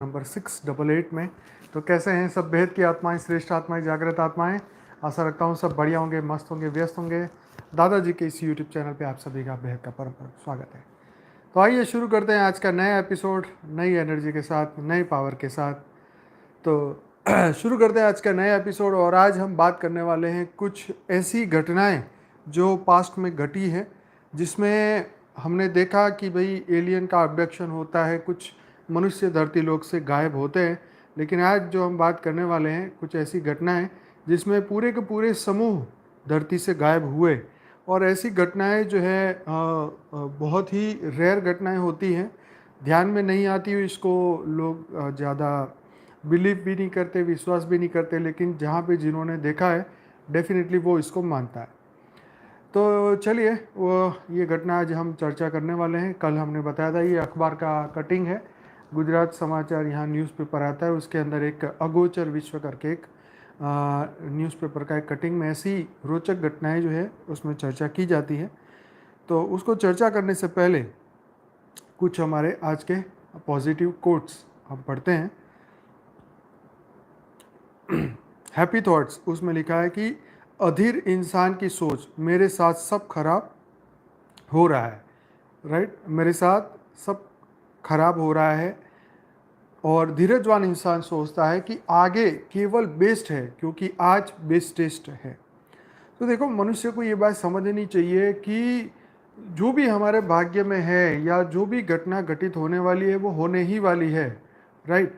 Number 688 में। तो कैसे हैं सब भेद की आत्माएं, श्रेष्ठ आत्माएं, जागृत आत्माएं। आशा रखता हूँ सब बढ़िया होंगे, मस्त होंगे, व्यस्त होंगे। दादाजी के इस यूट्यूब चैनल पे आप सभी का बेहद का परम परम स्वागत है। तो आइए शुरू करते हैं आज का नया एपिसोड, नई एनर्जी के साथ, नई पावर के साथ। तो शुरू करते हैं आज का नया एपिसोड। और आज हम बात करने वाले हैं कुछ ऐसी घटनाएं जो पास्ट में घटी हैं, जिसमें हमने देखा कि भाई एलियन का अब्डक्शन होता है, कुछ मनुष्य धरती लोक से गायब होते हैं। लेकिन आज जो हम बात करने वाले हैं कुछ ऐसी घटनाएं जिसमें पूरे के पूरे समूह धरती से गायब हुए। और ऐसी घटनाएं जो है बहुत ही रेयर घटनाएं होती हैं, ध्यान में नहीं आती हुई इसको लोग ज़्यादा बिलीव भी नहीं करते, विश्वास भी नहीं करते। लेकिन जहाँ पे जिन्होंने देखा है डेफिनेटली वो इसको मानता है। तो चलिए वो ये घटना आज हम चर्चा करने वाले हैं। कल हमने बताया था ये अखबार का कटिंग है, गुजरात समाचार यहाँ न्यूज़पेपर आता है, उसके अंदर एक अगोचर विश्व करके एक न्यूज़पेपर का एक कटिंग में ऐसी रोचक घटनाएं जो है उसमें चर्चा की जाती है। तो उसको चर्चा करने से पहले कुछ हमारे आज के पॉजिटिव कोट्स हम पढ़ते हैं। हैप्पी थॉट्स, उसमें लिखा है कि अधीर इंसान की सोच, मेरे साथ सब खराब हो रहा है। राइट, मेरे साथ सब खराब हो रहा है। और धीरजवान इंसान सोचता है कि आगे केवल बेस्ट है, क्योंकि आज बेस्टेस्ट है। तो देखो, मनुष्य को ये बात समझनी चाहिए कि जो भी हमारे भाग्य में है या जो भी घटना घटित होने वाली है वो होने ही वाली है। राइट,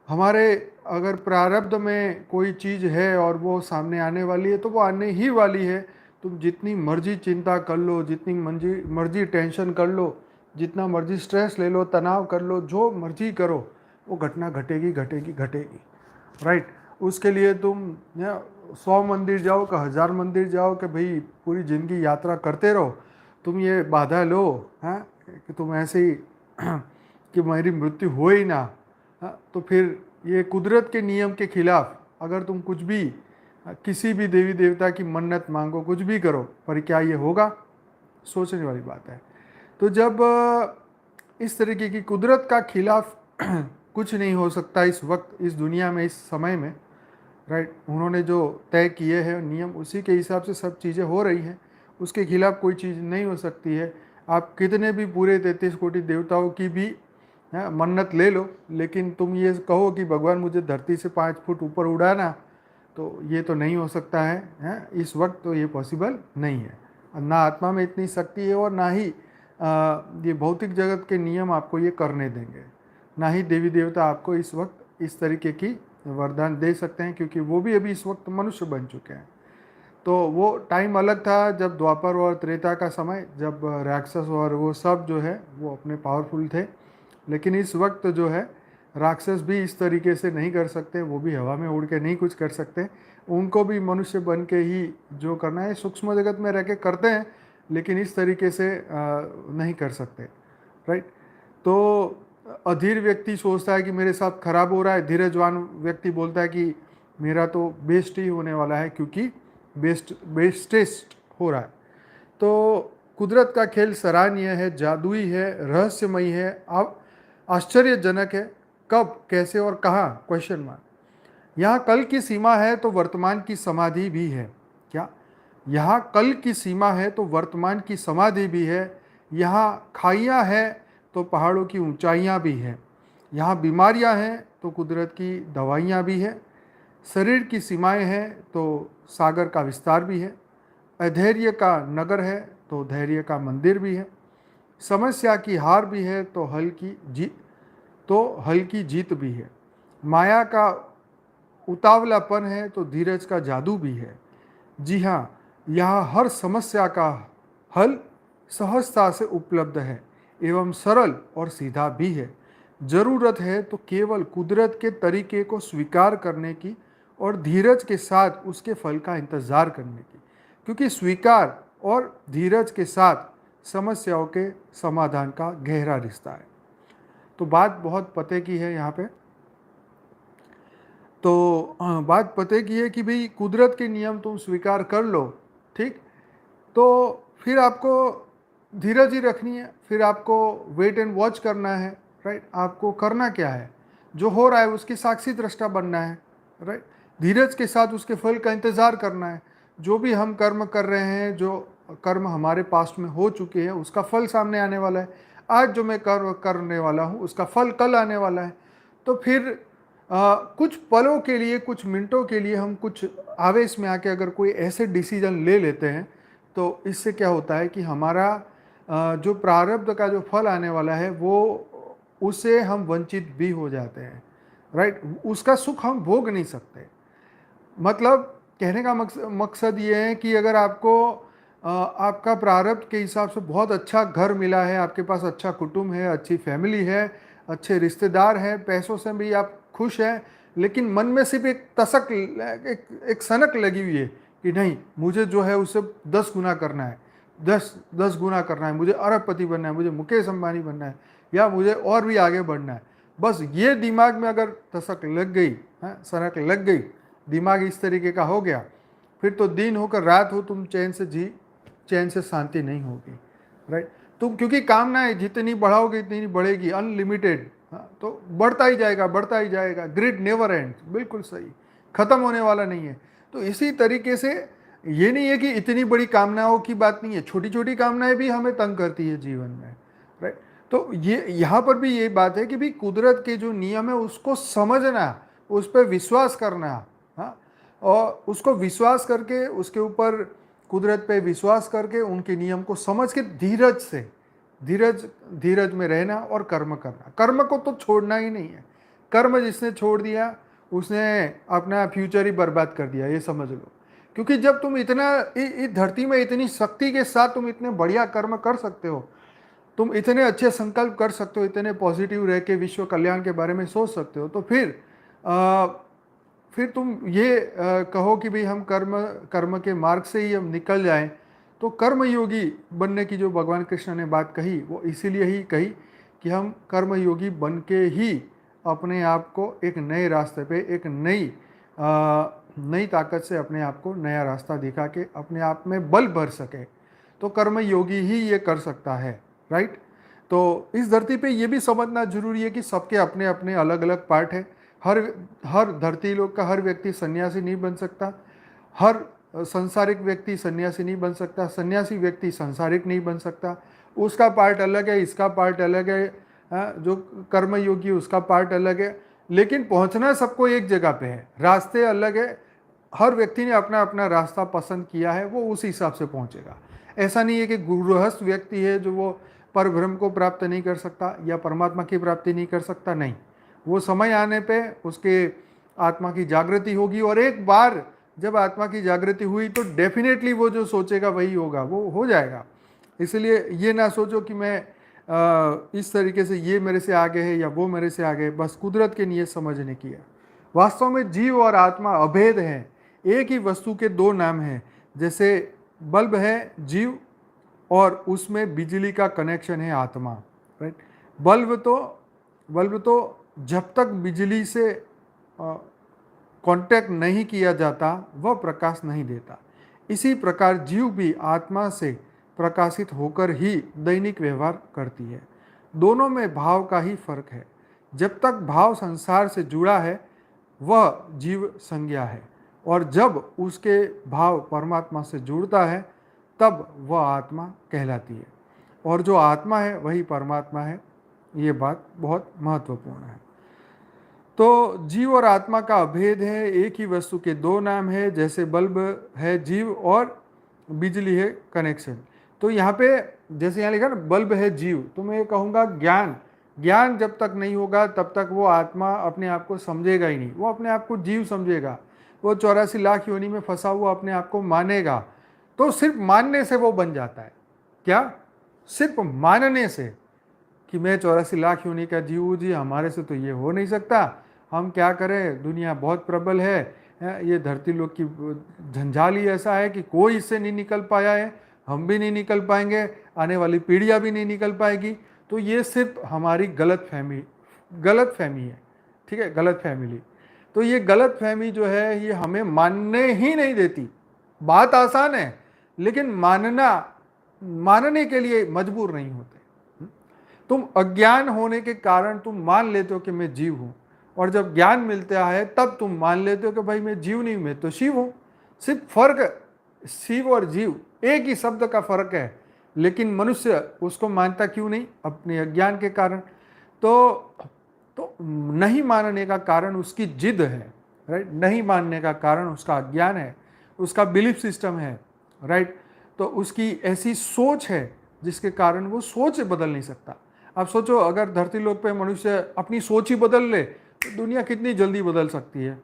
हमारे अगर प्रारब्ध में कोई चीज़ है और वो सामने आने वाली है तो वो आने ही वाली है। तुम जितनी मर्जी चिंता कर लो, जितनी मर्जी मर्जी टेंशन कर लो, जितना मर्जी स्ट्रेस ले लो, तनाव कर लो, जो मर्जी करो, वो घटना घटेगी घटेगी घटेगी। राइट, उसके लिए तुम 100 मंदिर जाओ कि 1000 मंदिर जाओ कि भाई पूरी ज़िंदगी यात्रा करते रहो, तुम ये बाधा लो हैं कि तुम ऐसे ही कि मेरी मृत्यु हो ही ना। हाँ, तो फिर ये कुदरत के नियम के खिलाफ अगर तुम कुछ भी किसी भी देवी देवता की मन्नत मांगो, कुछ भी करो, पर क्या ये होगा? सोचने वाली बात है। तो जब इस तरीके की कुदरत का खिलाफ कुछ नहीं हो सकता इस वक्त, इस दुनिया में, इस समय में। राइट, उन्होंने जो तय किए हैं नियम, उसी के हिसाब से सब चीज़ें हो रही हैं, उसके खिलाफ कोई चीज़ नहीं हो सकती है। आप कितने भी पूरे 33 कोटि देवताओं की भी मन्नत ले लो, लेकिन तुम ये कहो कि भगवान मुझे धरती से 5 फुट ऊपर उड़ाना, तो ये तो नहीं हो सकता है, इस वक्त तो ये पॉसिबल नहीं है। ना आत्मा में इतनी शक्ति है और ना ही ये भौतिक जगत के नियम आपको ये करने देंगे, ना ही देवी देवता आपको इस वक्त इस तरीके की वरदान दे सकते हैं, क्योंकि वो भी अभी इस वक्त मनुष्य बन चुके हैं। तो वो टाइम अलग था, जब द्वापर और त्रेता का समय, जब राक्षस और वो सब जो है वो अपने पावरफुल थे। लेकिन इस वक्त जो है राक्षस भी इस तरीके से नहीं कर सकते, वो भी हवा में उड़ के नहीं कुछ कर सकते। उनको भी मनुष्य बन के ही जो करना है सूक्ष्म जगत में रह के करते हैं, लेकिन इस तरीके से नहीं कर सकते। राइट, तो अधीर व्यक्ति सोचता है कि मेरे साथ खराब हो रहा है, धीरजवान व्यक्ति बोलता है कि मेरा तो बेस्ट ही होने वाला है, क्योंकि बेस्टेस्ट हो रहा है। तो कुदरत का खेल सराहनीय है, जादुई है, रहस्यमयी है, अब आश्चर्यजनक है। कब, कैसे और कहाँ? Question mark. यहाँ कल की सीमा है तो वर्तमान की समाधि भी है। क्या? यहाँ कल की सीमा है तो वर्तमान की समाधि भी है। यहाँ खाइयाँ हैं तो पहाड़ों की ऊंचाइयाँ भी हैं। यहाँ बीमारियाँ हैं तो कुदरत की दवाइयाँ भी हैं। शरीर की सीमाएं हैं तो सागर का विस्तार भी है। अधैर्य का नगर है तो धैर्य का मंदिर भी है। समस्या की हार भी है तो हल की जीत भी है। माया का उतावलापन है तो धीरज का जादू भी है। जी हाँ, यहाँ हर समस्या का हल सहजता से उपलब्ध है एवं सरल और सीधा भी है। जरूरत है तो केवल कुदरत के तरीके को स्वीकार करने की और धीरज के साथ उसके फल का इंतज़ार करने की, क्योंकि स्वीकार और धीरज के साथ समस्याओं के समाधान का गहरा रिश्ता है। तो बात बहुत पते की है यहाँ पे। तो बात पते की है कि भाई कुदरत के नियम तुम स्वीकार कर लो, ठीक, तो फिर आपको धीरज ही रखनी है, फिर आपको वेट एंड वॉच करना है। राइट, आपको करना क्या है? जो हो रहा है उसकी साक्षी दृष्टा बनना है, राइट। धीरज के साथ उसके फल का इंतज़ार करना है। जो भी हम कर्म कर रहे हैं, जो कर्म हमारे पास्ट में हो चुके हैं, उसका फल सामने आने वाला है। आज जो मैं कर्म करने वाला हूँ उसका फल कल आने वाला है। तो फिर कुछ पलों के लिए, कुछ मिनटों के लिए हम कुछ आवेश में आके अगर कोई ऐसे डिसीजन ले लेते हैं, तो इससे क्या होता है कि हमारा जो प्रारब्ध का जो फल आने वाला है वो उससे हम वंचित भी हो जाते हैं, राइट। उसका सुख हम भोग नहीं सकते। मतलब कहने का मकसद ये है कि अगर आपको आपका प्रारब्ध के हिसाब से बहुत अच्छा घर मिला है, आपके पास अच्छा कुटुंब है, अच्छी फैमिली है, अच्छे रिश्तेदार हैं, पैसों से भी आप खुश हैं, लेकिन मन में सिर्फ एक तसक, एक सनक लगी हुई है कि नहीं, मुझे जो है उससे 10 गुना करना है, 10 गुना करना है, मुझे अरबपति बनना है, मुझे मुकेश अंबानी बनना है, या मुझे और भी आगे बढ़ना है। बस ये दिमाग में अगर तसक लग गई, सनक लग गई, दिमाग इस तरीके का हो गया, फिर तो दिन होकर रात हो, तुम चैन से शांति नहीं होगी, राइट। तुम क्योंकि कामनाएं जितनी बढ़ाओगे इतनी बढ़ेगी, अनलिमिटेड, तो बढ़ता ही जाएगा, बढ़ता ही जाएगा। ग्रिड नेवर एंड, बिल्कुल सही, खत्म होने वाला नहीं है। तो इसी तरीके से ये नहीं है कि इतनी बड़ी कामनाओं की बात नहीं है, छोटी छोटी कामनाएं भी हमें तंग करती है जीवन में, राइट। तो ये यहाँ पर भी ये बात है कि भी कुदरत के जो नियम है उसको समझना, उस पर विश्वास करना, हाँ, और उसको विश्वास करके, उसके ऊपर कुदरत पे विश्वास करके, उनके नियम को समझ के धीरज से, धीरज में रहना और कर्म करना। कर्म को तो छोड़ना ही नहीं है। कर्म जिसने छोड़ दिया उसने अपना फ्यूचर ही बर्बाद कर दिया, ये समझ लो। क्योंकि जब तुम इतना इस धरती में इतनी शक्ति के साथ तुम इतने बढ़िया कर्म कर सकते हो, तुम इतने अच्छे संकल्प कर सकते हो, इतने पॉजिटिव रह के विश्व कल्याण के बारे में सोच सकते हो, तो फिर तुम ये कहो कि भाई हम कर्म के मार्ग से ही हम निकल जाएं, तो कर्म योगी बनने की जो भगवान कृष्ण ने बात कही वो इसीलिए ही कही कि हम कर्म योगी बन के ही अपने आप को एक नए रास्ते पे, एक नई ताकत से अपने आप को नया रास्ता दिखा के अपने आप में बल भर सके। तो कर्म योगी ही ये कर सकता है, राइट। तो इस धरती पे ये भी समझना जरूरी है कि सबके अपने अपने अलग अलग पार्ट है। हर धरती लोग का हर व्यक्ति सन्यासी नहीं बन सकता, हर संसारिक व्यक्ति सन्यासी नहीं बन सकता, सन्यासी व्यक्ति संसारिक नहीं बन सकता। उसका पार्ट अलग है, इसका पार्ट अलग है, जो कर्म योगी उसका पार्ट अलग है, लेकिन पहुंचना सबको एक जगह पे है। रास्ते अलग है, हर व्यक्ति ने अपना अपना रास्ता पसंद किया है, वो उस हिसाब से पहुंचेगा। ऐसा नहीं है कि गृहस्थ व्यक्ति है जो वो परब्रह्म को प्राप्त नहीं कर सकता या परमात्मा की प्राप्ति नहीं कर सकता, नहीं। वो समय आने पे उसके आत्मा की जागृति होगी, और एक बार जब आत्मा की जागृति हुई तो डेफिनेटली वो जो सोचेगा वही होगा, वो हो जाएगा। इसलिए ये ना सोचो कि मैं इस तरीके से ये मेरे से आगे है या वो मेरे से आगे है, बस कुदरत के नियत समझने की है। वास्तव में जीव और आत्मा अभेद हैं, एक ही वस्तु के दो नाम हैं। जैसे बल्ब है जीव और उसमें बिजली का कनेक्शन है आत्मा, राइट। बल्ब तो जब तक बिजली से कांटेक्ट नहीं किया जाता वह प्रकाश नहीं देता। इसी प्रकार जीव भी आत्मा से प्रकाशित होकर ही दैनिक व्यवहार करती है। दोनों में भाव का ही फर्क है। जब तक भाव संसार से जुड़ा है वह जीव संज्ञा है, और जब उसके भाव परमात्मा से जुड़ता है तब वह आत्मा कहलाती है, और जो आत्मा है वही परमात्मा है। ये बात बहुत महत्वपूर्ण है। तो जीव और आत्मा का अभेद है, एक ही वस्तु के दो नाम है। जैसे बल्ब है जीव और बिजली है कनेक्शन। तो यहाँ पे जैसे यहाँ लिखा ना बल्ब है जीव, तो मैं ये कहूँगा ज्ञान जब तक नहीं होगा तब तक वो आत्मा अपने आप को समझेगा ही नहीं, वो अपने आप को जीव समझेगा, वो 84 लाख योनि में फंसा हुआ अपने आप को मानेगा। तो सिर्फ मानने से वो बन जाता है। क्या? सिर्फ मानने से कि मैं 84 लाख योनि का जीव हूँ जी, हमारे से तो ये हो नहीं सकता, हम क्या करें, दुनिया बहुत प्रबल है, ये धरती लोग की झंझाल ही ऐसा है कि कोई इससे नहीं निकल पाया है, हम भी नहीं निकल पाएंगे, आने वाली पीढ़ियाँ भी नहीं निकल पाएगी। तो ये सिर्फ हमारी गलत फहमी है, ठीक है, गलत फहमी। तो ये गलत फहमी जो है ये हमें मानने ही नहीं देती। बात आसान है लेकिन मानने के लिए मजबूर नहीं होते। तुम अज्ञान होने के कारण तुम मान लेते हो कि मैं जीव हूं, और जब ज्ञान मिलता है तब तुम मान लेते हो कि भाई मैं जीव नहीं, मैं तो शिव हूँ। सिर्फ फर्क शिव और जीव एक ही शब्द का फर्क है, लेकिन मनुष्य उसको मानता क्यों नहीं? अपने अज्ञान के कारण। तो नहीं मानने का कारण उसकी जिद है, राइट। नहीं मानने का कारण उसका अज्ञान है, उसका बिलीफ सिस्टम है, राइट। तो उसकी ऐसी सोच है जिसके कारण वो सोच बदल नहीं सकता। आप सोचो, अगर धरती लोक पे मनुष्य अपनी सोच ही बदल ले तो दुनिया कितनी जल्दी बदल सकती है?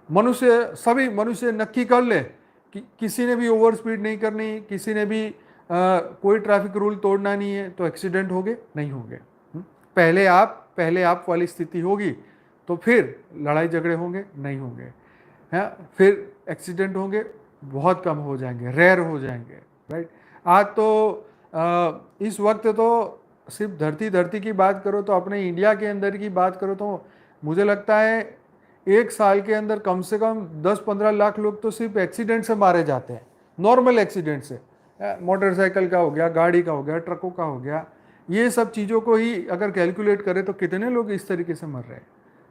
मनुष्य, सभी मनुष्य नक्की कर ले कि किसी ने भी ओवर स्पीड नहीं करनी, किसी ने भी कोई ट्रैफिक रूल तोड़ना नहीं है, तो एक्सीडेंट होंगे नहीं होंगे? पहले आप वाली स्थिति होगी तो फिर लड़ाई झगड़े होंगे नहीं होंगे? हैं? फिर एक्सीडेंट होंगे, बहुत कम हो जाएंगे, रेयर हो जाएंगे, राइट। आज तो इस वक्त तो सिर्फ धरती की बात करो तो अपने इंडिया के अंदर की बात करो तो मुझे लगता है एक साल के अंदर कम से कम 10-15 लाख लोग तो सिर्फ एक्सीडेंट से मारे जाते हैं, नॉर्मल एक्सीडेंट से। मोटरसाइकिल का हो गया, गाड़ी का हो गया, ट्रकों का हो गया, ये सब चीज़ों को ही अगर कैलकुलेट करें तो कितने लोग इस तरीके से मर रहे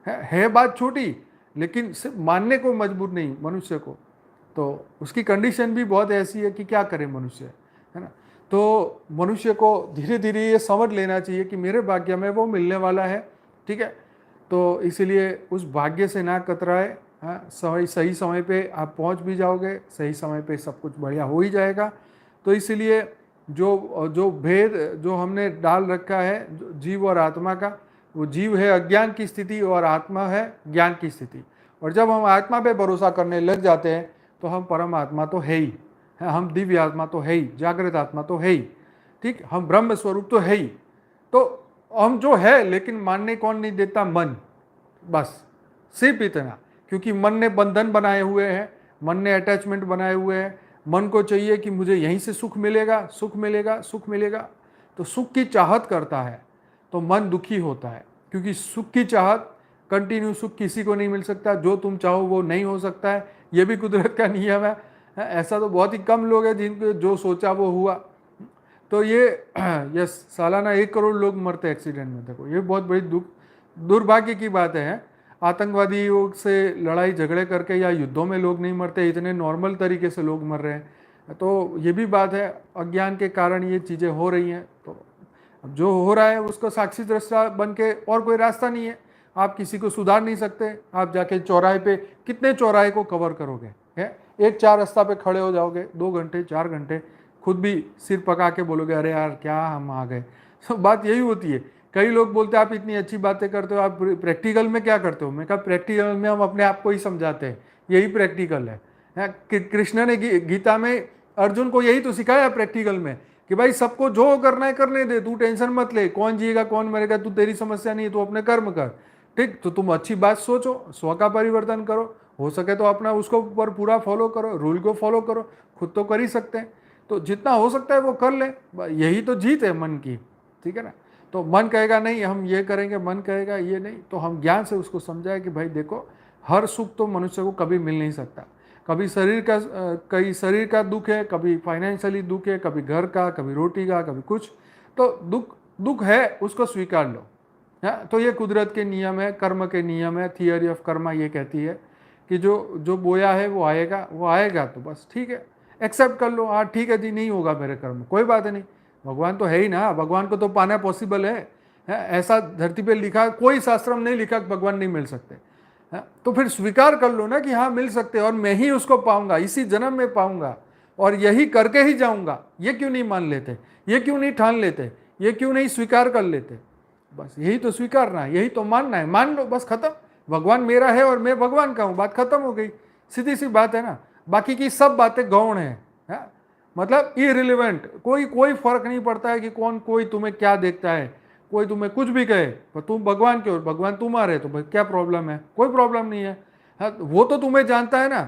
हैं? है बात छोटी, लेकिन सिर्फ मानने को मजबूर नहीं मनुष्य को। तो उसकी कंडीशन भी बहुत ऐसी है कि क्या करे मनुष्य, है ना। तो मनुष्य को धीरे धीरे ये समझ लेना चाहिए कि मेरे भाग्य में वो मिलने वाला है, ठीक है। तो इसीलिए उस भाग्य से ना कतराए। हाँ, सही समय पे आप पहुंच भी जाओगे, सही समय पे सब कुछ बढ़िया हो ही जाएगा। तो इसीलिए जो जो भेद जो हमने डाल रखा है जीव और आत्मा का, वो जीव है अज्ञान की स्थिति और आत्मा है ज्ञान की स्थिति। और जब हम आत्मा पे भरोसा करने लग जाते हैं तो हम परम आत्मा तो है ही, हम दिव्य आत्मा तो है ही, जागृत आत्मा तो है ही, ठीक, हम ब्रह्म स्वरूप तो है ही। तो हम जो है, लेकिन मानने कौन नहीं देता? मन, बस सिर्फ इतना। क्योंकि मन ने बंधन बनाए हुए हैं, मन ने अटैचमेंट बनाए हुए हैं। मन को चाहिए कि मुझे यहीं से सुख मिलेगा, सुख मिलेगा, सुख मिलेगा, तो सुख की चाहत करता है तो मन दुखी होता है। क्योंकि सुख की चाहत, कंटिन्यू सुख किसी को नहीं मिल सकता, जो तुम चाहो वो नहीं हो सकता है, ये भी कुदरत का नियम है। ऐसा तो बहुत ही कम लोग हैं जिनको जो सोचा वो हुआ। तो ये सालाना 1 करोड़ लोग मरते हैं एक्सीडेंट में। देखो, ये बहुत बड़ी दुर्भाग्य की बात है। आतंकवादियों से लड़ाई झगड़े करके या युद्धों में लोग नहीं मरते, इतने नॉर्मल तरीके से लोग मर रहे हैं। तो ये भी बात है, अज्ञान के कारण ये चीज़ें हो रही हैं। तो अब जो हो रहा है उसका साक्षी दृष्टा बन के और कोई रास्ता नहीं है। आप किसी को सुधार नहीं सकते। आप जाके चौराहे पे कितने चौराहे को कवर करोगे? है, एक 4 रास्ता पे खड़े हो जाओगे 2 घंटे 4 घंटे, खुद भी सिर पका के बोलोगे अरे यार क्या हम आ गए। तो बात यही होती है। कई लोग बोलते हैं आप इतनी अच्छी बातें करते हो, आप प्रैक्टिकल में क्या करते हो? मैं कहा प्रैक्टिकल में हम अपने आप को ही समझाते हैं, यही प्रैक्टिकल है। कृष्ण ने गीता में अर्जुन को यही तो सिखाया प्रैक्टिकल में कि भाई सबको जो करना है करने दे, तू टेंशन मत ले, कौन जिएगा कौन मरेगा तू, तेरी समस्या नहीं है, तू अपने कर्म कर, ठीक। तो तुम अच्छी बात सोचो, स्व का परिवर्तन करो, हो सके तो अपना उसको पर पूरा फॉलो करो, रूल को फॉलो करो, खुद तो कर ही सकते हैं। तो जितना हो सकता है वो कर ले, यही तो जीत है मन की, ठीक है ना। तो मन कहेगा नहीं हम ये करेंगे, मन कहेगा ये नहीं, तो हम ज्ञान से उसको समझाए कि भाई देखो, हर सुख तो मनुष्य को कभी मिल नहीं सकता। कभी शरीर का दुख है, कभी फाइनेंशियली दुख है, कभी घर का, कभी रोटी का, कभी कुछ। तो दुख है, उसको स्वीकार लो। तो ये कुदरत के नियम है, कर्म के नियम है। थियरी ऑफ कर्मा ये कहती है कि जो जो बोया है वो आएगा तो बस ठीक है, एक्सेप्ट कर लो। हाँ ठीक है जी, नहीं होगा मेरे कर्म, कोई बात नहीं, भगवान तो है ही ना, भगवान को तो पाना पॉसिबल है। ऐसा धरती पे लिखा, कोई शास्त्र में नहीं लिखा कि भगवान नहीं मिल सकते। तो फिर स्वीकार कर लो ना कि हाँ मिल सकते हैं, और मैं ही उसको पाऊंगा, इसी जन्म में पाऊंगा, और यही करके ही जाऊंगा। ये क्यों नहीं मान लेते? ये क्यों नहीं ठान लेते? ये क्यों नहीं स्वीकार कर लेते? बस यही तो स्वीकारना है, यही तो मानना है। मान लो, बस खत्म। भगवान मेरा है और मैं भगवान का हूं, बात खत्म हो गई। सीधी सी बात है ना। बाकी की सब बातें गौण है, मतलब इरिलेवेंट। कोई फर्क नहीं पड़ता है कि कोई तुम्हें क्या देखता है, कोई तुम्हें कुछ भी कहे, पर तुम भगवान के हो, भगवान तुम्हारे, तो भाई क्या प्रॉब्लम है? कोई प्रॉब्लम नहीं है। वो तो तुम्हें जानता है ना।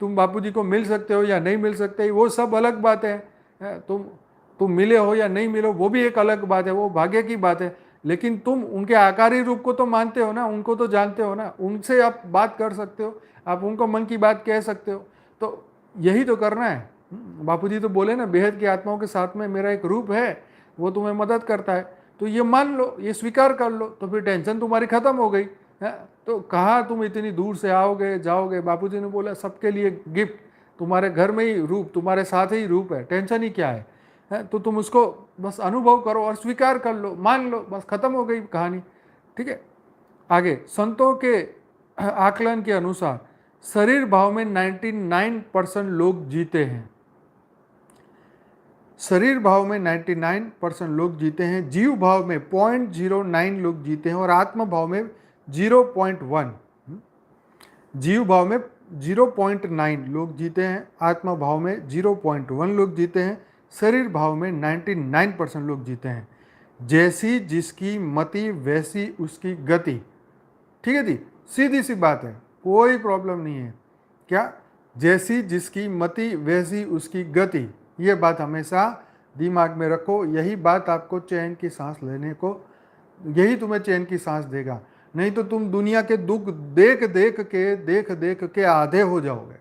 तुम बापूजी को मिल सकते हो या नहीं मिल सकते, वो सब अलग बात है। तुम मिले हो या नहीं मिलो, वो भी एक अलग बात है, वो भाग्य की बात है। लेकिन तुम उनके आकारी रूप को तो मानते हो ना, उनको तो जानते हो ना, उनसे आप बात कर सकते हो, आप उनको मन की बात कह सकते हो। तो यही तो करना है। बापूजी तो बोले ना, बेहद की आत्माओं के साथ में मेरा एक रूप है, वो तुम्हें मदद करता है। तो ये मान लो, ये स्वीकार कर लो, तो फिर टेंशन तुम्हारी खत्म हो गई। है। तो कहाँ तुम इतनी दूर से आओगे जाओगे, बापूजी ने बोला सबके लिए गिफ्ट, तुम्हारे घर में ही रूप, तुम्हारे साथ ही रूप है, टेंशन ही क्या है, तो तुम उसको बस अनुभव करो और स्वीकार कर लो, मान लो, बस खत्म हो गई कहानी। ठीक है। आगे संतों के आकलन के अनुसार शरीर भाव में 99% लोग जीते हैं। शरीर भाव में 99% लोग जीते हैं, जीव भाव में 0.09 लोग जीते हैं और आत्म भाव में 0.1। जीव भाव में 0.9 लोग जीते हैं, आत्मा भाव में 0.1 लोग जीते हैं, शरीर भाव में 99% लोग जीते हैं। जैसी जिसकी मति वैसी उसकी गति। ठीक है जी, सीधी सी बात है, कोई प्रॉब्लम नहीं है। क्या? जैसी जिसकी मति वैसी उसकी गति। ये बात हमेशा दिमाग में रखो, यही बात आपको चैन की सांस लेने को, यही तुम्हें चैन की सांस देगा। नहीं तो तुम दुनिया के दुख देख देख के आधे हो जाओगे।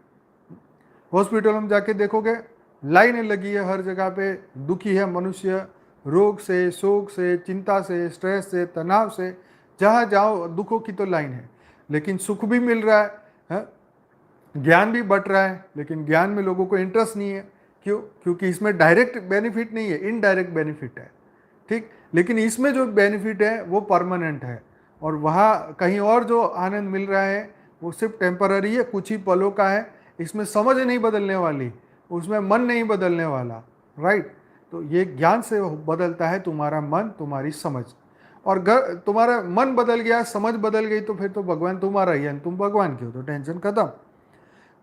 हॉस्पिटल में जाके देखोगे लाइनें लगी है हर जगह पे, दुखी है मनुष्य, रोग से, शोक से, चिंता से, स्ट्रेस से, तनाव से, जहाँ जाओ दुखों की तो लाइन है। लेकिन सुख भी मिल रहा है, ज्ञान भी बट रहा है, लेकिन ज्ञान में लोगों को इंटरेस्ट नहीं है। क्यों? क्योंकि इसमें डायरेक्ट बेनिफिट नहीं है, इनडायरेक्ट बेनिफिट है। ठीक, लेकिन इसमें जो बेनिफिट है वो परमानेंट है, और वहाँ कहीं और जो आनंद मिल रहा है वो सिर्फ टेम्पररी है, कुछ ही पलों का है। इसमें समझ नहीं बदलने वाली, उसमें मन नहीं बदलने वाला। राइट। तो ये ज्ञान से बदलता है तुम्हारा मन, तुम्हारी समझ। और तुम्हारा मन बदल गया, समझ बदल गई, तो फिर तो भगवान तुम्हारा ही है, तुम भगवान के हो, तो टेंशन खत्म।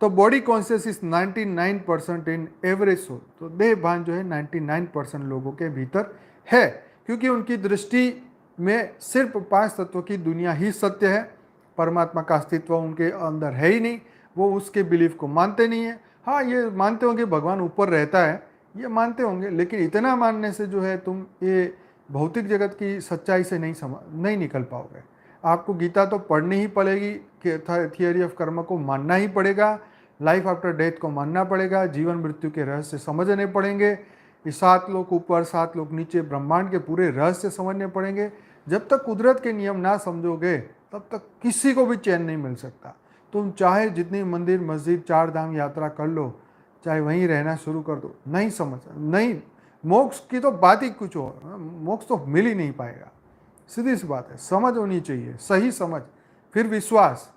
तो body conscious is 99% in average soul. तो देह भान जो है 99% लोगों के भीतर है, क्योंकि उनकी दृष्टि में सिर्फ 5 तत्वों की दुनिया ही सत्य है। परमात्मा का अस्तित्व उनके अंदर है ही नहीं, वो उसके बिलीफ को मानते नहीं है। हाँ, ये मानते होंगे भगवान ऊपर रहता है, ये मानते होंगे, लेकिन इतना मानने से जो है तुम ये भौतिक जगत की सच्चाई से नहीं निकल पाओगे। आपको गीता तो पढ़नी ही पड़ेगी, थियरी ऑफ कर्म को मानना ही पड़ेगा, लाइफ आफ्टर डेथ को मानना पड़ेगा, जीवन मृत्यु के रहस्य समझने पड़ेंगे, ये 7 लोग ऊपर 7 लोग नीचे, ब्रह्मांड के पूरे रहस्य समझने पड़ेंगे। जब तक कुदरत के नियम ना समझोगे तब तक किसी को भी चैन नहीं मिल सकता। तुम चाहे जितनी मंदिर मस्जिद 4 धाम यात्रा कर लो, चाहे वहीं रहना शुरू कर दो, नहीं समझ, नहीं, मोक्ष की तो बात ही कुछ और, मोक्ष तो मिल ही नहीं पाएगा। सीधी सी बात है, समझ होनी चाहिए, सही समझ, फिर विश्वास,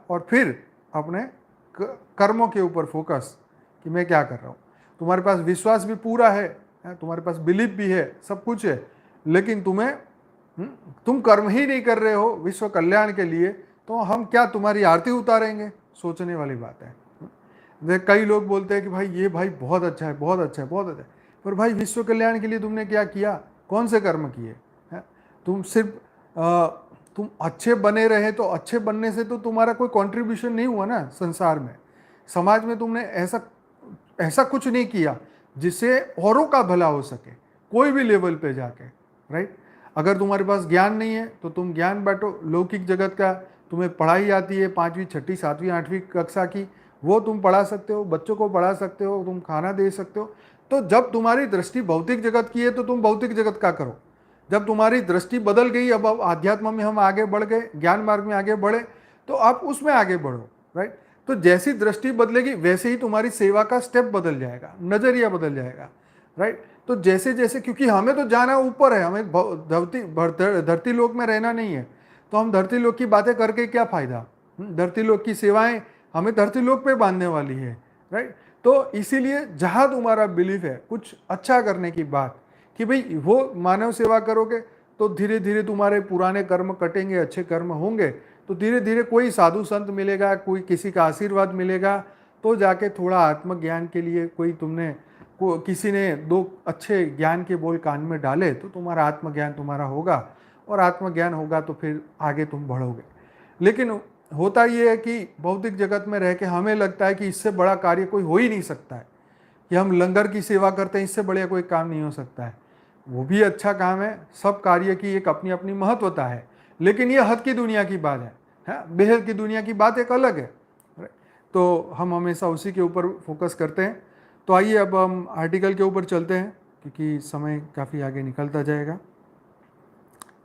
और फिर अपने कर्मों के ऊपर फोकस कि मैं क्या कर रहा हूँ। तुम्हारे पास विश्वास भी पूरा है, तुम्हारे पास बिलीफ भी है, सब कुछ है, लेकिन तुम कर्म ही नहीं कर रहे हो विश्व कल्याण के लिए, तो हम क्या तुम्हारी आरती उतारेंगे? सोचने वाली बात है। कई लोग बोलते हैं कि भाई ये भाई बहुत अच्छा है, बहुत अच्छा है, बहुत अच्छा है, पर भाई विश्व कल्याण के लिए तुमने क्या किया? कौन से कर्म किए? तुम सिर्फ तुम अच्छे बने रहे, तो अच्छे बनने से तो तुम्हारा कोई कंट्रीब्यूशन नहीं हुआ ना संसार में, समाज में। तुमने ऐसा कुछ नहीं किया जिससे औरों का भला हो सके, कोई भी लेवल पे जाके। राइट। अगर तुम्हारे पास ज्ञान नहीं है तो तुम ज्ञान बांटो, लौकिक जगत का तुम्हें पढ़ाई आती है 5वीं 6वीं 7वीं 8वीं कक्षा की, वो तुम पढ़ा सकते हो, बच्चों को पढ़ा सकते हो, तुम खाना दे सकते हो। तो जब तुम्हारी दृष्टि भौतिक जगत की है तो तुम भौतिक जगत का करो। जब तुम्हारी दृष्टि बदल गई, अब आध्यात्म में हम आगे बढ़ गए, ज्ञान मार्ग में आगे बढ़े, तो आप उसमें आगे बढ़ो। राइट। तो जैसी दृष्टि बदलेगी वैसे ही तुम्हारी सेवा का स्टेप बदल जाएगा, नजरिया बदल जाएगा। राइट। तो जैसे जैसे, क्योंकि हमें तो जाना ऊपर है, हमें धरती लोक में रहना नहीं है, तो हम धरती लोक की बातें करके क्या फायदा? धरती लोक की सेवाएं हमें धरती लोक पे बांधने वाली है। राइट। तो इसीलिए जहां तुम्हारा बिलीफ है कुछ अच्छा करने की बात, कि भाई वो मानव सेवा करोगे तो धीरे धीरे तुम्हारे पुराने कर्म कटेंगे, अच्छे कर्म होंगे, तो धीरे धीरे कोई साधु संत मिलेगा, कोई किसी का आशीर्वाद मिलेगा, तो जाके थोड़ा आत्मज्ञान के लिए किसी ने 2 अच्छे ज्ञान के बोल कान में डाले, तो तुम्हारा आत्मज्ञान तुम्हारा होगा, और आत्मज्ञान होगा तो फिर आगे तुम बढ़ोगे। लेकिन होता ये है कि भौतिक जगत में रह के हमें लगता है कि इससे बड़ा कार्य कोई हो ही नहीं सकता है, कि हम लंगर की सेवा करते हैं, इससे बढ़िया कोई काम नहीं हो सकता है। वो भी अच्छा काम है, सब कार्य की एक अपनी अपनी महत्वता है, लेकिन ये हद की दुनिया की बात है, बेहद की दुनिया की बात एक अलग है। तो हम हमेशा उसी के ऊपर फोकस करते हैं। तो आइए अब हम आर्टिकल के ऊपर चलते हैं, क्योंकि समय काफ़ी आगे निकलता जाएगा।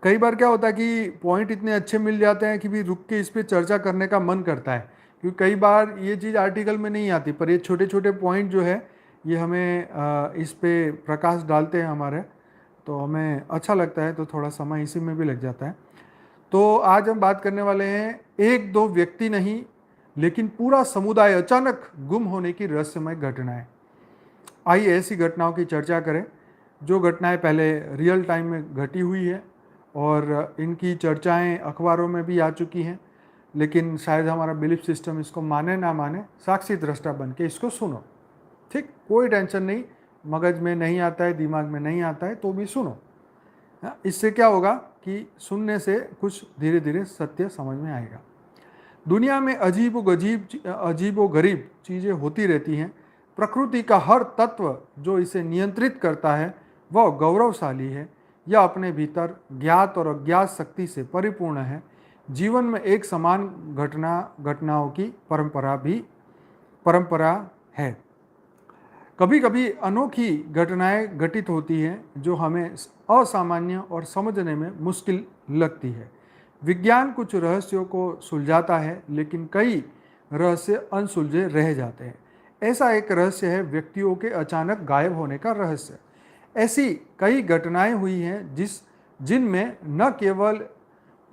कई बार क्या होता है कि पॉइंट इतने अच्छे मिल जाते हैं कि भी रुक के इस पे चर्चा करने का मन करता है, क्योंकि कई बार ये चीज़ आर्टिकल में नहीं आती, पर ये छोटे छोटे पॉइंट जो है ये हमें इस पे प्रकाश डालते हैं हमारे, तो हमें अच्छा लगता है, तो थोड़ा समय इसी में भी लग जाता है। तो आज हम बात करने वाले हैं एक दो व्यक्ति नहीं लेकिन पूरा समुदाय अचानक गुम होने की रहस्यमय घटनाएं। आइए ऐसी घटनाओं की चर्चा करें जो घटनाएं पहले रियल टाइम में घटी हुई है और इनकी चर्चाएं अखबारों में भी आ चुकी हैं, लेकिन शायद हमारा बिलीफ सिस्टम इसको माने ना माने, साक्षी दृष्टा बन के इसको सुनो। ठीक, कोई टेंशन नहीं, मगज में नहीं आता है, दिमाग में नहीं आता है तो भी सुनो। इससे क्या होगा कि सुनने से कुछ धीरे धीरे सत्य समझ में आएगा। दुनिया में अजीबो गरीब चीज़ें होती रहती हैं। प्रकृति का हर तत्व जो इसे नियंत्रित करता है वह गौरवशाली है। यह अपने भीतर ज्ञात और अज्ञात शक्ति से परिपूर्ण है। जीवन में एक समान घटनाओं की परंपरा है। कभी कभी अनोखी घटनाएं घटित होती हैं जो हमें असामान्य और समझने में मुश्किल लगती है। विज्ञान कुछ रहस्यों को सुलझाता है लेकिन कई रहस्य अनसुलझे रह जाते हैं। ऐसा एक रहस्य है व्यक्तियों के अचानक गायब होने का रहस्य। ऐसी कई घटनाएं हुई हैं जिनमें न केवल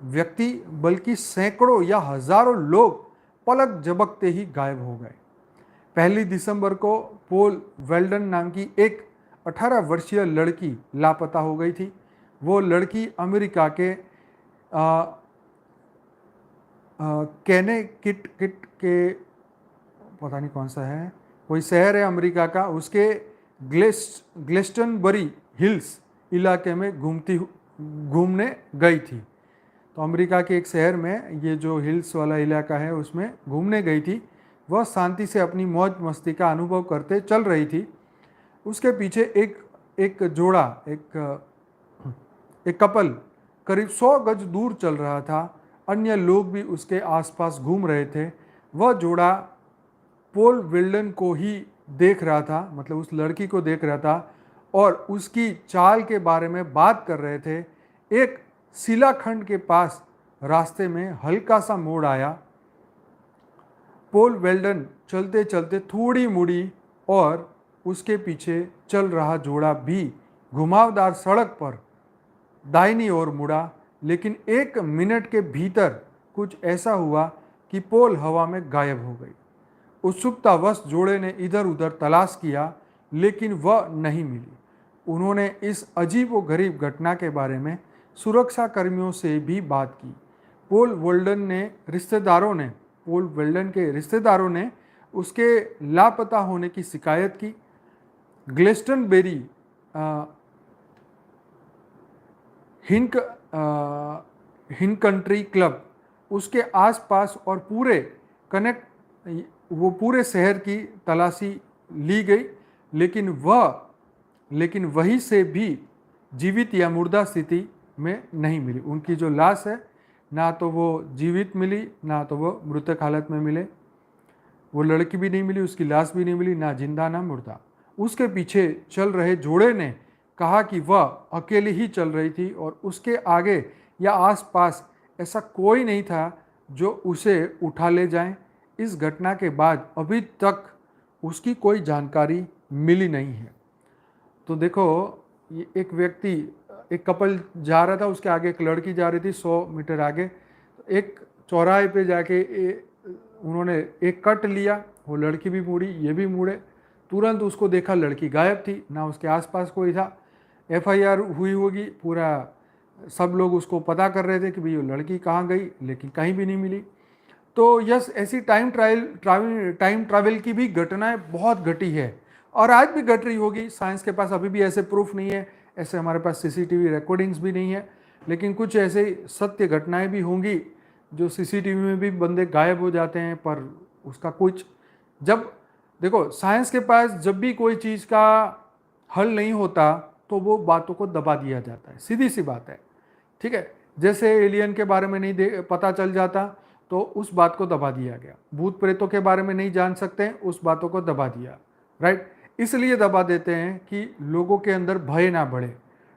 व्यक्ति बल्कि सैकड़ों या हजारों लोग पलक झपकते ही गायब हो गए। 1 दिसंबर को पोल वेल्डन नाम की एक 18 वर्षीय लड़की लापता हो गई थी। वो लड़की अमेरिका के कैनेटिकट के, पता नहीं कौन सा है, कोई शहर है अमेरिका का, उसके ग्लेस्टनबरी हिल्स इलाके में घूमने गई थी। तो अमेरिका के एक शहर में ये जो हिल्स वाला इलाका है उसमें घूमने गई थी। वह शांति से अपनी मौज मस्ती का अनुभव करते चल रही थी। उसके पीछे एक जोड़ा, एक कपल करीब 100 गज दूर चल रहा था। अन्य लोग भी उसके आसपास घूम रहे थे। वह जोड़ा पोल वेल्डन को ही देख रहा था, मतलब उस लड़की को देख रहा था और उसकी चाल के बारे में बात कर रहे थे। एक शिलाखंड के पास रास्ते में हल्का सा मोड़ आया। पोल वेल्डन चलते चलते थोड़ी मुड़ी और उसके पीछे चल रहा जोड़ा भी घुमावदार सड़क पर दाहिनी ओर मुड़ा। लेकिन 1 मिनट के भीतर कुछ ऐसा हुआ कि पोल हवा में गायब हो गई। उत्सुकतावश जोड़े ने इधर उधर तलाश किया लेकिन वह नहीं मिली। उन्होंने इस अजीबोगरीब घटना के बारे में सुरक्षा कर्मियों से भी बात की। पोल वेल्डन के रिश्तेदारों ने उसके लापता होने की शिकायत की। ग्लेस्टनबेरी हिनकंट्री क्लब उसके आसपास और पूरे शहर की तलाशी ली गई, लेकिन वहीं से भी जीवित या मुर्दा स्थिति में नहीं मिली। उनकी जो लाश है ना तो वो जीवित मिली ना तो वो मृतक हालत में मिले। वो लड़की भी नहीं मिली, उसकी लाश भी नहीं मिली, ना जिंदा ना मुर्दा। उसके पीछे चल रहे जोड़े ने कहा कि वह अकेली ही चल रही थी और उसके आगे या आसपास ऐसा कोई नहीं था जो उसे उठा ले जाए। इस घटना के बाद अभी तक उसकी कोई जानकारी मिली नहीं है। तो देखो, ये एक कपल जा रहा था, उसके आगे एक लड़की जा रही थी 100 मीटर आगे। एक चौराहे पे जाके उन्होंने एक कट लिया, वो लड़की भी मुड़ी, ये भी मुड़े। तुरंत उसको देखा, लड़की गायब थी, ना उसके आसपास कोई था। FIR हुई होगी, पूरा सब लोग उसको पता कर रहे थे कि भाई वो लड़की कहाँ गई, लेकिन कहीं भी नहीं मिली। तो यस, ऐसी टाइम ट्रैवल की भी घटनाएं बहुत घटी है और आज भी घट रही होगी। साइंस के पास अभी भी ऐसे प्रूफ नहीं है, ऐसे हमारे पास CCTV रिकॉर्डिंग्स भी नहीं है, लेकिन कुछ ऐसे सत्य घटनाएं भी होंगी जो CCTV में भी बंदे गायब हो जाते हैं, पर उसका कुछ, जब देखो साइंस के पास जब भी कोई चीज़ का हल नहीं होता तो वो बातों को दबा दिया जाता है, सीधी सी बात है। ठीक है, जैसे एलियन के बारे में नहीं पता चल जाता तो उस बात को दबा दिया गया। भूत प्रेतों के बारे में नहीं जान सकते, उस बातों को दबा दिया, राइट। इसलिए दबा देते हैं कि लोगों के अंदर भय ना बढ़े,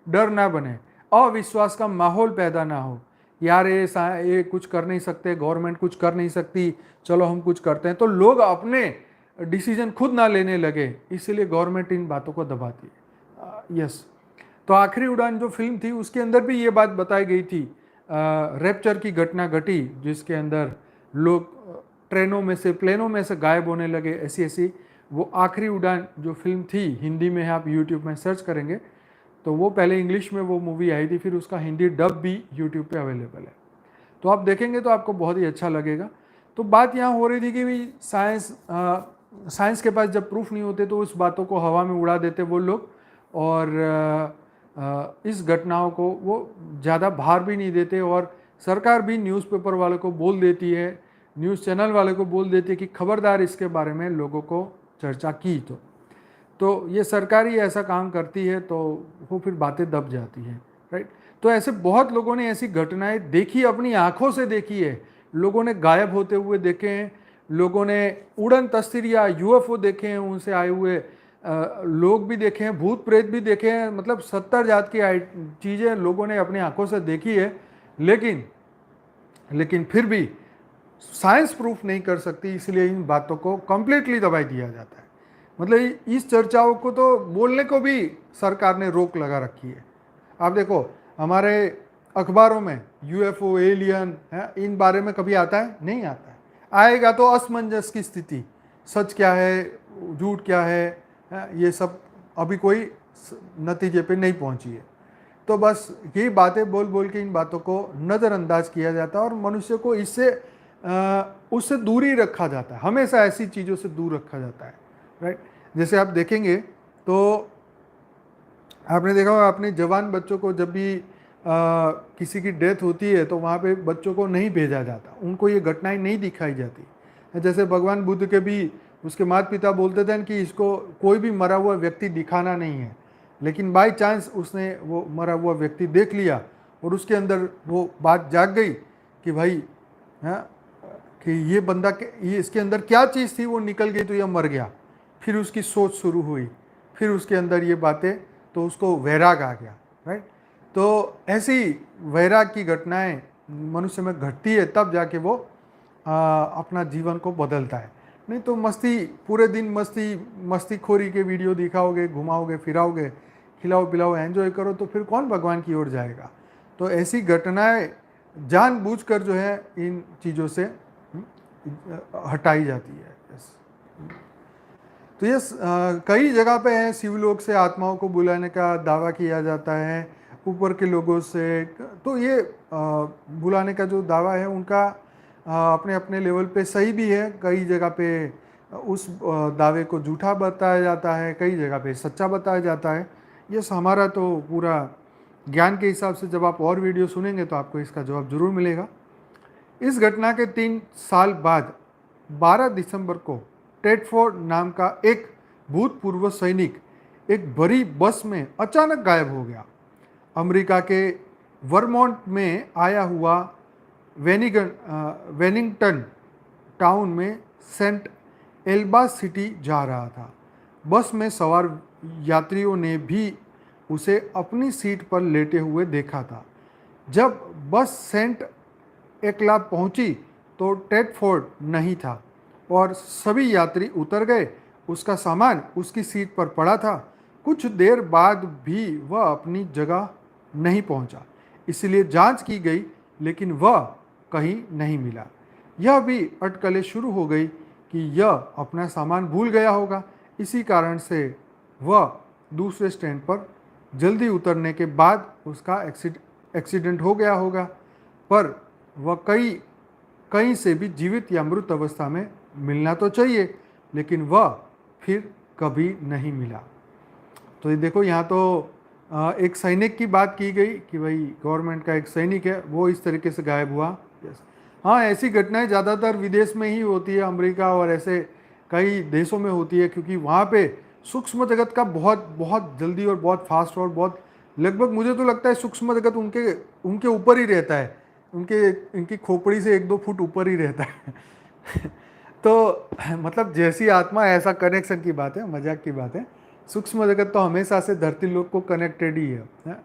डर ना बने। अविश्वास का माहौल पैदा ना हो, यार ये कुछ कर नहीं सकते, गवर्नमेंट कुछ कर नहीं सकती, चलो हम कुछ करते हैं, तो लोग अपने डिसीजन खुद ना लेने लगे, इसीलिए गवर्नमेंट इन बातों को दबाती है। यस। तो आखिरी उड़ान जो फिल्म थी उसके अंदर भी ये बात बताई गई थी, रैप्चर की घटना घटी जिसके अंदर लोग ट्रेनों में से, प्लेनों में से गायब होने लगे, ऐसी ऐसी वो आखिरी उड़ान जो फिल्म थी, हिंदी में आप यूट्यूब में सर्च करेंगे तो वो पहले इंग्लिश में वो मूवी आई थी, फिर उसका हिंदी डब भी यूट्यूब पे अवेलेबल है, तो आप देखेंगे तो आपको बहुत ही अच्छा लगेगा। तो बात यहाँ हो रही थी कि भाई साइंस के पास जब प्रूफ नहीं होते तो उस बातों को हवा में उड़ा देते वो लोग, और इस घटनाओं को वो ज़्यादा भार भी नहीं देते, और सरकार भी न्यूज़पेपर वाले को बोल देती है, न्यूज़ चैनल वाले को बोल देती है कि खबरदार इसके बारे में लोगों को चर्चा की तो ये सरकार ही ऐसा काम करती है, तो वो फिर बातें दब जाती हैं, राइट। तो ऐसे बहुत लोगों ने ऐसी घटनाएं देखी, अपनी आंखों से देखी है, लोगों ने गायब होते हुए देखे हैं, लोगों ने उड़न तस्वीर या यूएफओ देखे हैं, उनसे आए हुए लोग भी देखे हैं, भूत प्रेत भी देखे हैं, मतलब 70 जात की चीज़ें लोगों ने अपनी आंखों से देखी है, लेकिन फिर भी साइंस प्रूफ नहीं कर सकती, इसलिए इन बातों को कंप्लीटली दबाई दिया जाता है। मतलब इस चर्चाओं को तो बोलने को भी सरकार ने रोक लगा रखी है। आप देखो हमारे अखबारों में यूएफओ, एलियन है, इन बारे में कभी आता है? नहीं आता है। आएगा तो असमंजस की स्थिति, सच क्या है, झूठ क्या है, ये सब अभी कोई नतीजे पे नहीं पहुंची है। तो बस यही बातें बोल बोल के इन बातों को नज़रअंदाज किया जाता है और मनुष्य को इससे उससे दूरी रखा जाता है, हमेशा ऐसी चीज़ों से दूर रखा जाता है, राइट। जैसे आप देखेंगे तो आपने देखा होगा, अपने जवान बच्चों को जब भी किसी की डेथ होती है तो वहाँ पे बच्चों को नहीं भेजा जाता, उनको ये घटनाएं नहीं दिखाई जाती। जैसे भगवान बुद्ध के भी उसके माता पिता बोलते थे कि इसको कोई भी मरा हुआ व्यक्ति दिखाना नहीं है, लेकिन बाय चांस उसने वो मरा हुआ व्यक्ति देख लिया और उसके अंदर वो बात जाग गई कि भाई हाँ, कि ये बंदा ये इसके अंदर क्या चीज़ थी, वो निकल गई तो यह मर गया। फिर उसकी सोच शुरू हुई, फिर उसके अंदर ये बातें, तो उसको वैराग आ गया, राइट। तो ऐसी वैराग की घटनाएं मनुष्य में घटती है, तब जाके वो अपना जीवन को बदलता है। नहीं तो मस्ती, पूरे दिन मस्तीखोरी के वीडियो दिखाओगे, घुमाओगे फिराओगे, खिलाओ पिलाओ, एंजॉय करो, तो फिर कौन भगवान की ओर जाएगा। तो ऐसी घटनाएं जानबूझकर जो है इन चीज़ों से हटाई जाती है। तो ये कई जगह पे है, शिवलोक से आत्माओं को बुलाने का दावा किया जाता है, ऊपर के लोगों से। तो ये बुलाने का जो दावा है उनका अपने अपने लेवल पे सही भी है, कई जगह पे उस दावे को झूठा बताया जाता है, कई जगह पे सच्चा बताया जाता है। ये हमारा तो पूरा ज्ञान के हिसाब से जब आप और वीडियो सुनेंगे तो आपको इसका जवाब जरूर मिलेगा। इस घटना के 3 साल बाद 12 दिसंबर को टेडफोर्ड नाम का एक भूतपूर्व सैनिक एक भरी बस में अचानक गायब हो गया। अमेरिका के वर्मोंट में आया हुआ वेनिंगटन टाउन में सेंट एल्बा सिटी जा रहा था। बस में सवार यात्रियों ने भी उसे अपनी सीट पर लेटे हुए देखा था। जब बस सेंट एकला पहुंची तो टेडफोर्ड नहीं था और सभी यात्री उतर गए। उसका सामान उसकी सीट पर पड़ा था। कुछ देर बाद भी वह अपनी जगह नहीं पहुंचा, इसलिए जांच की गई, लेकिन वह कहीं नहीं मिला। यह भी अटकलें शुरू हो गई कि यह अपना सामान भूल गया होगा। इसी कारण से वह दूसरे स्टैंड पर जल्दी उतरने के बाद उसका एक्सीडेंट हो गया होगा, पर वह कहीं से भी जीवित या मृत अवस्था में मिलना तो चाहिए, लेकिन वह फिर कभी नहीं मिला। तो ये देखो, यहाँ तो एक सैनिक की बात की गई कि भाई गवर्नमेंट का एक सैनिक है, वो इस तरीके से गायब हुआ। हाँ, ऐसी घटनाएं ज़्यादातर विदेश में ही होती है, अमेरिका और ऐसे कई देशों में होती है, क्योंकि वहाँ पे सूक्ष्म जगत का बहुत बहुत जल्दी और बहुत फास्ट और बहुत, लगभग मुझे तो लगता है सूक्ष्म जगत उनके ऊपर ही रहता है, इनकी खोपड़ी से 1-2 फुट ऊपर ही रहता है तो मतलब जैसी आत्मा ऐसा कनेक्शन की बात है, मजाक की बात है। सूक्ष्म जगत तो हमेशा से धरती लोक को कनेक्टेड ही है।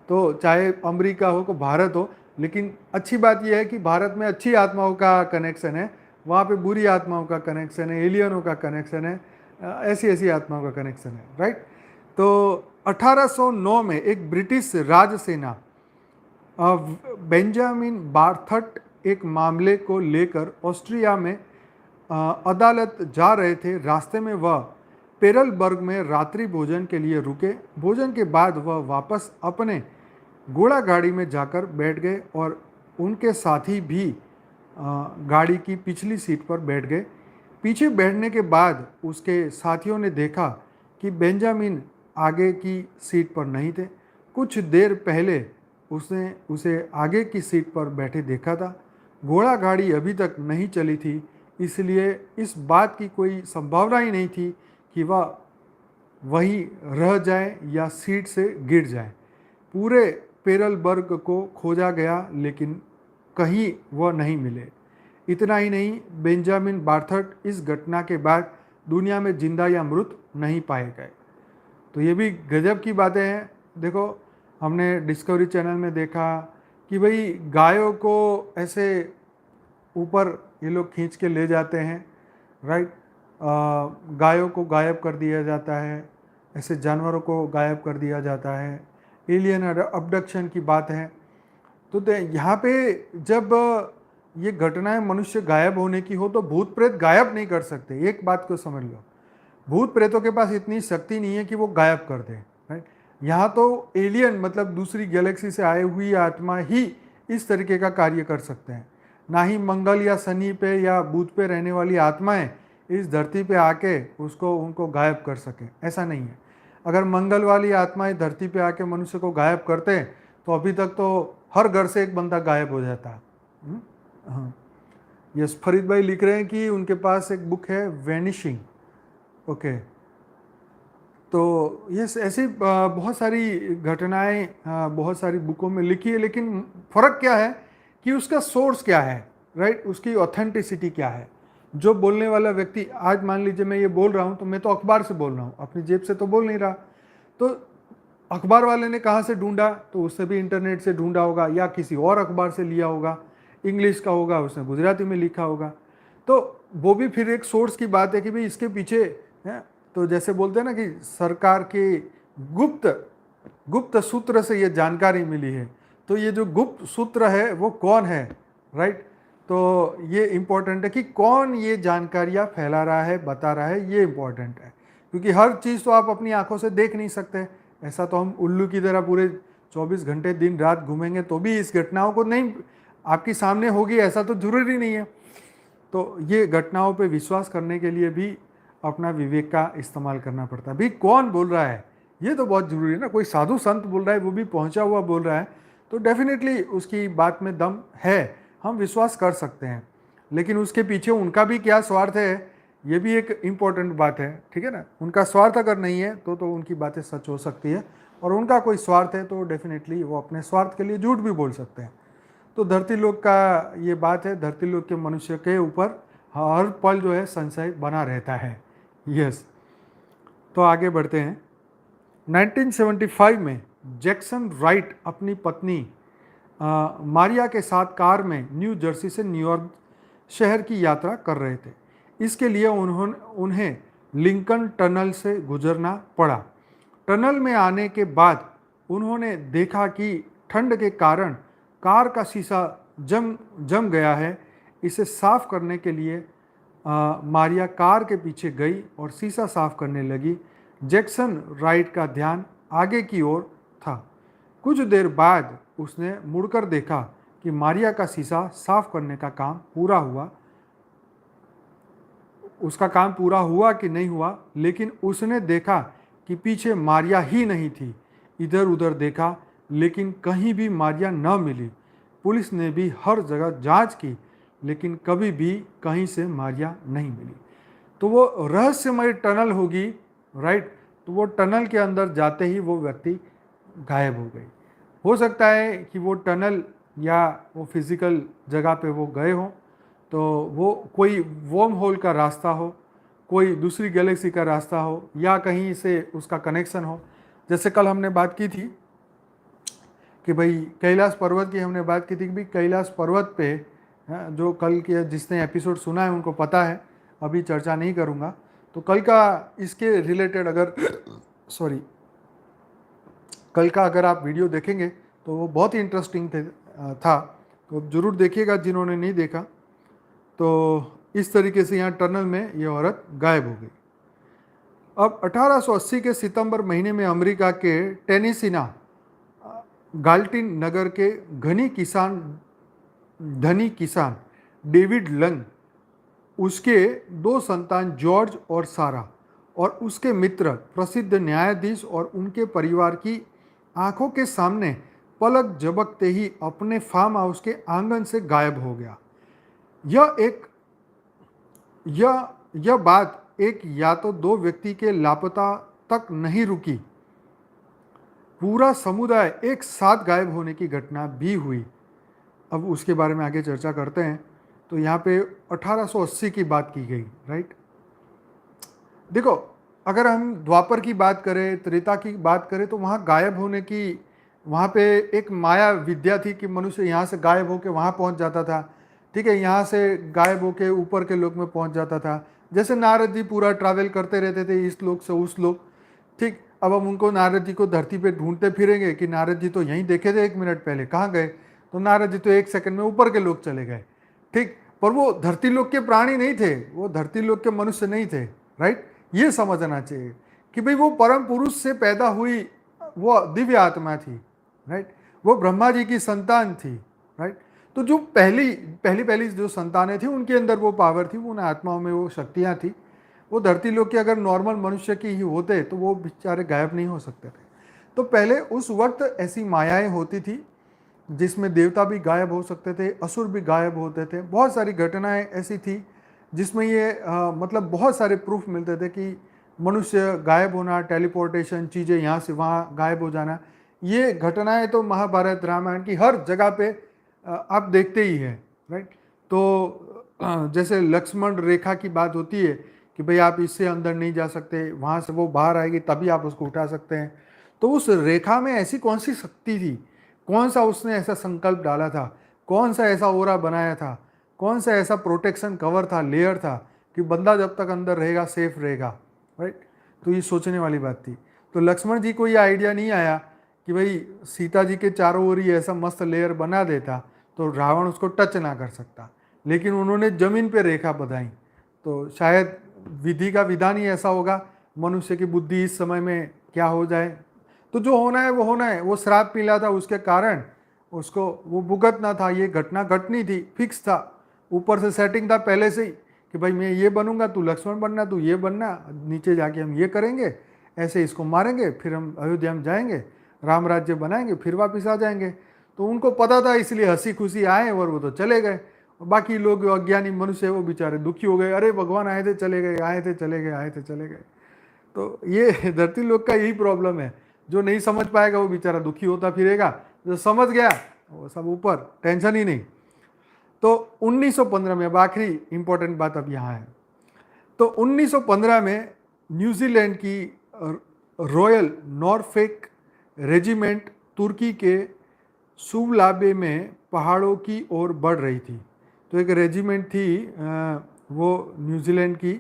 तो चाहे अमेरिका हो को भारत हो, लेकिन अच्छी बात यह है कि भारत में अच्छी आत्माओं का कनेक्शन है, वहाँ पे बुरी आत्माओं का कनेक्शन है, एलियनों का कनेक्शन है, ऐसी ऐसी आत्माओं का कनेक्शन है, राइट। तो 1809 में एक ब्रिटिश राजसेना बेंजामिन बार्थट एक मामले को लेकर ऑस्ट्रिया में अदालत जा रहे थे। रास्ते में वह पेरलबर्ग में रात्रि भोजन के लिए रुके। भोजन के बाद वह वापस अपने घोड़ा गाड़ी में जाकर बैठ गए और उनके साथी भी गाड़ी की पिछली सीट पर बैठ गए। पीछे बैठने के बाद उसके साथियों ने देखा कि बेंजामिन आगे की सीट पर नहीं थे। कुछ देर पहले उसने उसे आगे की सीट पर बैठे देखा था। घोड़ा गाड़ी अभी तक नहीं चली थी, इसलिए इस बात की कोई संभावना ही नहीं थी कि वह वहीं रह जाए या सीट से गिर जाए। पूरे पेरलबर्ग को खोजा गया, लेकिन कहीं वह नहीं मिले। इतना ही नहीं, बेंजामिन बार्थट इस घटना के बाद दुनिया में जिंदा या मृत नहीं पाए गए। तो ये भी गजब की बातें हैं। देखो, हमने डिस्कवरी चैनल में देखा कि भाई गायों को ऐसे ऊपर ये लोग खींच के ले जाते हैं, राइट। गायों को गायब कर दिया जाता है, ऐसे जानवरों को गायब कर दिया जाता है, एलियन अबडक्शन की बात है। तो यहाँ पे जब ये घटनाएं मनुष्य गायब होने की हो तो भूत प्रेत गायब नहीं कर सकते। एक बात को समझ लो, भूत प्रेतों के पास इतनी शक्ति नहीं है कि वो गायब कर दे, राइट। यहाँ तो एलियन मतलब दूसरी गैलेक्सी से आई हुई आत्मा ही इस तरीके का कार्य कर सकते हैं। ना ही मंगल या शनि पे या बुध पे रहने वाली आत्माएं इस धरती पे आके उनको गायब कर सके, ऐसा नहीं है। अगर मंगल वाली आत्माएं धरती पे आके मनुष्य को गायब करते तो अभी तक तो हर घर से एक बंदा गायब हो जाता। हाँ, यस, फरीद भाई लिख रहे हैं कि उनके पास एक बुक है वैनिशिंग। ओके, तो यस, ऐसी बहुत सारी घटनाएं बहुत सारी बुकों में लिखी है, लेकिन फ़र्क क्या है कि उसका सोर्स क्या है, राइट, उसकी ऑथेंटिसिटी क्या है। जो बोलने वाला व्यक्ति, आज मान लीजिए मैं ये बोल रहा हूँ तो मैं तो अखबार से बोल रहा हूँ, अपनी जेब से तो बोल नहीं रहा। तो अखबार वाले ने कहाँ से ढूंढा, तो उससे भी इंटरनेट से ढूंढा होगा या किसी और अखबार से लिया होगा, इंग्लिश का होगा, उसने गुजराती में लिखा होगा। तो वो भी फिर एक सोर्स की बात है कि भाई इसके पीछे है। तो जैसे बोलते हैं ना कि सरकार के गुप्त सूत्र से ये जानकारी मिली है, तो ये जो गुप्त सूत्र है वो कौन है, राइट। तो ये इम्पोर्टेंट है कि कौन ये जानकारियाँ फैला रहा है, बता रहा है, ये इम्पोर्टेंट है। क्योंकि हर चीज़ तो आप अपनी आंखों से देख नहीं सकते। ऐसा तो हम उल्लू की तरह पूरे 24 घंटे दिन रात घूमेंगे तो भी इस घटनाओं को नहीं आपकी सामने होगी, ऐसा तो जरूरी नहीं है। तो ये घटनाओं पे विश्वास करने के लिए भी अपना विवेक का इस्तेमाल करना पड़ता है। भाई कौन बोल रहा है ये तो बहुत ज़रूरी है ना। कोई साधु संत बोल रहा है, वो भी पहुंचा हुआ बोल रहा है, तो डेफिनेटली उसकी बात में दम है, हम विश्वास कर सकते हैं। लेकिन उसके पीछे उनका भी क्या स्वार्थ है, ये भी एक इम्पॉर्टेंट बात है, ठीक है ना। उनका स्वार्थ अगर नहीं है तो उनकी बातें सच हो सकती है, और उनका कोई स्वार्थ है तो डेफिनेटली वो अपने स्वार्थ के लिए झूठ भी बोल सकते हैं। तो धरती लोक का ये बात है, धरती लोक के मनुष्य के ऊपर हर पल जो है संशय बना रहता है। यस, तो आगे बढ़ते हैं। 1975 में जैक्सन राइट अपनी पत्नी मारिया के साथ कार में न्यू जर्सी से न्यूयॉर्क शहर की यात्रा कर रहे थे। इसके लिए उन्हें लिंकन टनल से गुजरना पड़ा। टनल में आने के बाद उन्होंने देखा कि ठंड के कारण कार का शीशा जम गया है। इसे साफ करने के लिए मारिया कार के पीछे गई और शीशा साफ करने लगी। जैक्सन राइट का ध्यान आगे की ओर था। कुछ देर बाद उसने मुड़कर देखा कि मारिया का शीशा साफ करने का काम पूरा हुआ। उसका काम पूरा हुआ कि नहीं हुआ, लेकिन उसने देखा कि पीछे मारिया ही नहीं थी। इधर उधर देखा, लेकिन कहीं भी मारिया न मिली। पुलिस ने भी हर जगह जांच की, लेकिन कभी भी कहीं से मारिया नहीं मिली। तो वो रहस्यमय टनल होगी, राइट। तो वो टनल के अंदर जाते ही वो व्यक्ति गायब हो गई। हो सकता है कि वो टनल या वो फिजिकल जगह पे वो गए हों, तो वो कोई वर्म होल का रास्ता हो, कोई दूसरी गैलेक्सी का रास्ता हो, या कहीं से उसका कनेक्शन हो। जैसे कल हमने बात की थी कि भाई कैलाश पर्वत की हमने बात की थी कि भाई कैलाश पर्वत पे, हाँ, जो कल के जिसने एपिसोड सुना है उनको पता है, अभी चर्चा नहीं करूँगा। तो कल का इसके रिलेटेड अगर सॉरी कल का अगर आप वीडियो देखेंगे तो वो बहुत ही इंटरेस्टिंग था, तो ज़रूर देखिएगा जिन्होंने नहीं देखा। तो इस तरीके से यहाँ टनल में ये औरत गायब हो गई। अब 1880 के सितंबर महीने में अमेरिका के टेनेसीना गाल्टिन नगर के धनी किसान डेविड लंग, उसके दो संतान जॉर्ज और सारा और उसके मित्र प्रसिद्ध न्यायाधीश और उनके परिवार की आंखों के सामने पलक झपकते ही अपने फार्म हाउस के आंगन से गायब हो गया। यह एक यह बात एक या तो दो व्यक्ति के लापता तक नहीं रुकी, पूरा समुदाय एक साथ गायब होने की घटना भी हुई। अब उसके बारे में आगे चर्चा करते हैं। तो यहाँ पे 1880 की बात की गई, राइट। देखो, अगर हम द्वापर की बात करें, त्रेता की बात करें, तो वहाँ गायब होने की, वहाँ पे एक माया विद्या थी कि मनुष्य यहाँ से गायब होकर वहाँ पहुँच जाता था, ठीक है, यहाँ से गायब होकर ऊपर के लोक में पहुँच जाता था। जैसे नारद जी पूरा ट्रैवल करते रहते थे इस लोक से उस लोक, ठीक। अब हम उनको, नारद जी को धरती पे ढूंढते फिरेंगे कि नारद जी तो यहीं देखे थे 1 मिनट पहले, कहाँ गए? तो नारद जी तो 1 सेकंड में ऊपर के लोग चले गए, ठीक। पर वो धरती लोक के प्राणी नहीं थे, वो धरती लोक के मनुष्य नहीं थे, राइट। ये समझना चाहिए कि भाई वो परम पुरुष से पैदा हुई वो दिव्य आत्मा थी, राइट। वो ब्रह्मा जी की संतान थी, राइट। तो जो पहली पहली पहली जो संतानें थी उनके अंदर वो पावर थी, उन आत्माओं में वो शक्तियाँ थी। वो धरती लोक के अगर नॉर्मल मनुष्य की ही होते तो वो बेचारे गायब नहीं हो सकते थे। तो पहले उस वक्त ऐसी मायाएं होती थी जिसमें देवता भी गायब हो सकते थे, असुर भी गायब होते थे। बहुत सारी घटनाएं ऐसी थी जिसमें ये मतलब बहुत सारे प्रूफ मिलते थे कि मनुष्य गायब होना, टेलीपोर्टेशन, चीज़ें यहाँ से वहाँ गायब हो जाना, ये घटनाएं तो महाभारत रामायण की हर जगह पे आप देखते ही हैं, राइट। तो जैसे लक्ष्मण रेखा की बात होती है कि भाई आप इससे अंदर नहीं जा सकते, वहाँ से वो बाहर आएगी तभी आप उसको उठा सकते हैं। तो उस रेखा में ऐसी कौन सी शक्ति थी, कौन सा उसने ऐसा संकल्प डाला था, कौन सा ऐसा ओरा बनाया था, कौन सा ऐसा प्रोटेक्शन कवर था, लेयर था कि बंदा जब तक अंदर रहेगा सेफ रहेगा, राइट। तो ये सोचने वाली बात थी। तो लक्ष्मण जी को ये आइडिया नहीं आया कि भाई सीता जी के चारों ओर ही ऐसा मस्त लेयर बना देता तो रावण उसको टच ना कर सकता, लेकिन उन्होंने जमीन पे रेखा बनाई। तो शायद विधि का विधान ही ऐसा होगा, मनुष्य की बुद्धि इस समय में क्या हो जाए, तो जो होना है वो होना है। वो श्राप मिला था उसके कारण उसको वो भुगतना था, ये घटना घटनी थी, फिक्स था, ऊपर से सेटिंग था पहले से ही कि भाई मैं ये बनूंगा, तू लक्ष्मण बनना, तू ये बनना, नीचे जाके हम ये करेंगे, ऐसे इसको मारेंगे, फिर हम अयोध्या में जाएंगे, राम राज्य बनाएंगे, फिर वापस आ जाएंगे। तो उनको पता था, इसलिए हंसी खुशी आए और वो तो चले गए। बाकी लोग अज्ञानी मनुष्य वो बेचारे दुखी हो गए, अरे भगवान आए थे चले गए, आए थे चले गए, आए थे चले गए। तो ये धरती लोग का यही प्रॉब्लम है, जो नहीं समझ पाएगा वो बेचारा दुखी होता फिरेगा, जो समझ गया वो सब ऊपर, टेंशन ही नहीं। तो 1915 में, अब आखिरी इंपॉर्टेंट बात अब यहाँ है, तो 1915 में न्यूजीलैंड की रॉयल नॉर्फेक रेजिमेंट तुर्की के सुवलाबे में पहाड़ों की ओर बढ़ रही थी। तो एक रेजिमेंट थी वो न्यूजीलैंड की,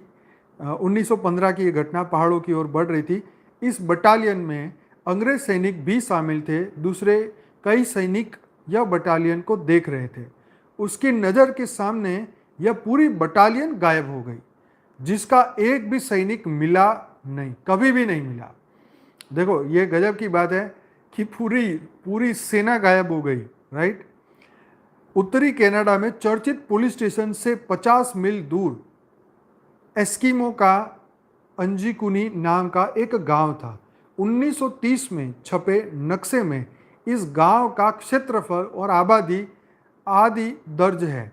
1915 की ये घटना, पहाड़ों की ओर बढ़ रही थी। इस बटालियन में अंग्रेज सैनिक भी शामिल थे, दूसरे कई सैनिक यह बटालियन को देख रहे थे। उसकी नज़र के सामने यह पूरी बटालियन गायब हो गई, जिसका एक भी सैनिक मिला नहीं, कभी भी नहीं मिला। देखो ये गजब की बात है कि पूरी पूरी सेना गायब हो गई, राइट। उत्तरी कनाडा में चर्चित पुलिस स्टेशन से 50 मील दूर एस्किमो का अंजिकुनी नाम का एक गांव था। 1930 में छपे नक्शे में इस गांव का क्षेत्रफल और आबादी आदि दर्ज है,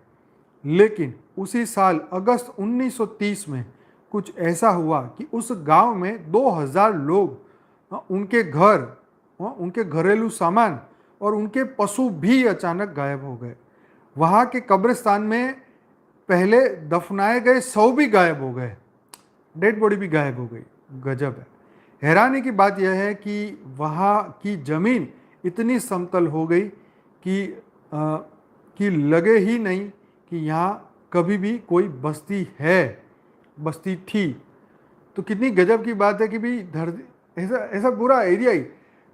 लेकिन उसी साल अगस्त 1930 में कुछ ऐसा हुआ कि उस गांव में 2000 लोग, उनके घर, उनके घरेलू सामान और उनके पशु भी अचानक गायब हो गए। वहाँ के कब्रिस्तान में पहले दफनाए गए शव भी गायब हो गए, डेड बॉडी भी गायब हो गई। गजब है। हैरानी की बात यह है कि वहाँ की जमीन इतनी समतल हो गई कि लगे ही नहीं कि यहाँ कभी भी कोई बस्ती है, बस्ती थी। तो कितनी गजब की बात है कि भाई धरती ऐसा ऐसा पूरा एरिया ही।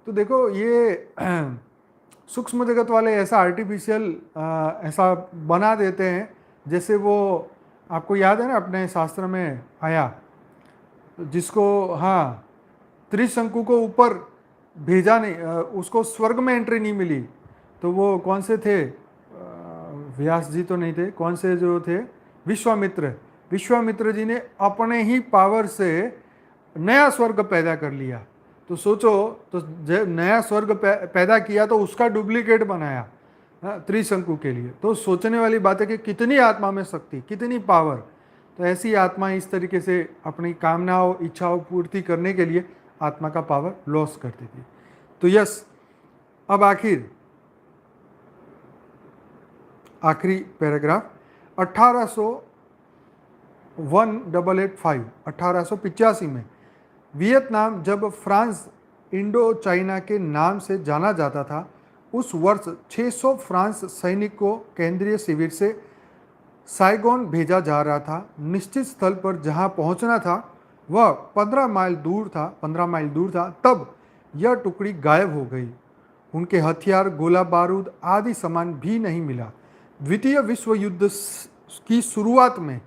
तो देखो ये सूक्ष्म जगत वाले ऐसा आर्टिफिशियल ऐसा बना देते हैं, जैसे वो आपको याद है ना अपने शास्त्र में आया, जिसको हाँ त्रिशंकु को ऊपर भेजा नहीं, उसको स्वर्ग में एंट्री नहीं मिली। तो वो कौन से थे, व्यास जी तो नहीं थे, कौन से जो थे, विश्वामित्र। विश्वामित्र जी ने अपने ही पावर से नया स्वर्ग पैदा कर लिया। तो सोचो, तो जब नया स्वर्ग पैदा किया तो उसका डुप्लीकेट बनाया त्रिशंकु के लिए। तो सोचने वाली बात है कि कितनी आत्मा में शक्ति, कितनी पावर। तो ऐसी आत्मा इस तरीके से अपनी कामनाओं इच्छाओं पूर्ति करने के लिए आत्मा का पावर लॉस करती थी। तो यस, अब आखिरी पैराग्राफ 1885 में वियतनाम जब फ्रांस इंडो चाइना के नाम से जाना जाता था, उस वर्ष 600 फ्रांस सैनिक को केंद्रीय शिविर से साइगोन भेजा जा रहा था। निश्चित स्थल पर जहां पहुंचना था वह 15 माइल दूर था। तब यह टुकड़ी गायब हो गई। उनके हथियार, गोला बारूद आदि सामान भी नहीं मिला। द्वितीय विश्व युद्ध की शुरुआत में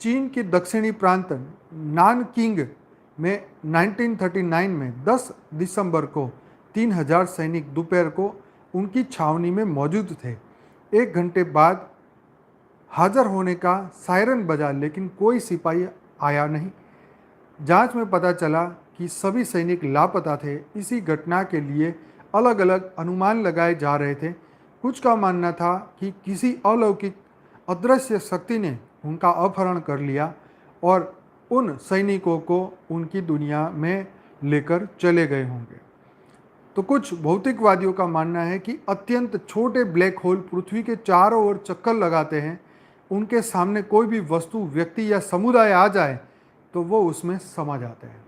चीन के दक्षिणी प्रांत नानकिंग में 1939 में 10 दिसंबर को 3000 सैनिक दोपहर को उनकी छावनी में मौजूद थे। 1 घंटे बाद हाजिर होने का सायरन बजा, लेकिन कोई सिपाही आया नहीं। जांच में पता चला कि सभी सैनिक लापता थे। इसी घटना के लिए अलग अलग अनुमान लगाए जा रहे थे। कुछ का मानना था कि किसी अलौकिक अदृश्य शक्ति ने उनका अपहरण कर लिया और उन सैनिकों को उनकी दुनिया में लेकर चले गए होंगे। तो कुछ भौतिकवादियों का मानना है कि अत्यंत छोटे ब्लैक होल पृथ्वी के चारों ओर चक्कर लगाते हैं। उनके सामने कोई भी वस्तु, व्यक्ति या समुदाय आ जाए तो वो उसमें समा जाते हैं।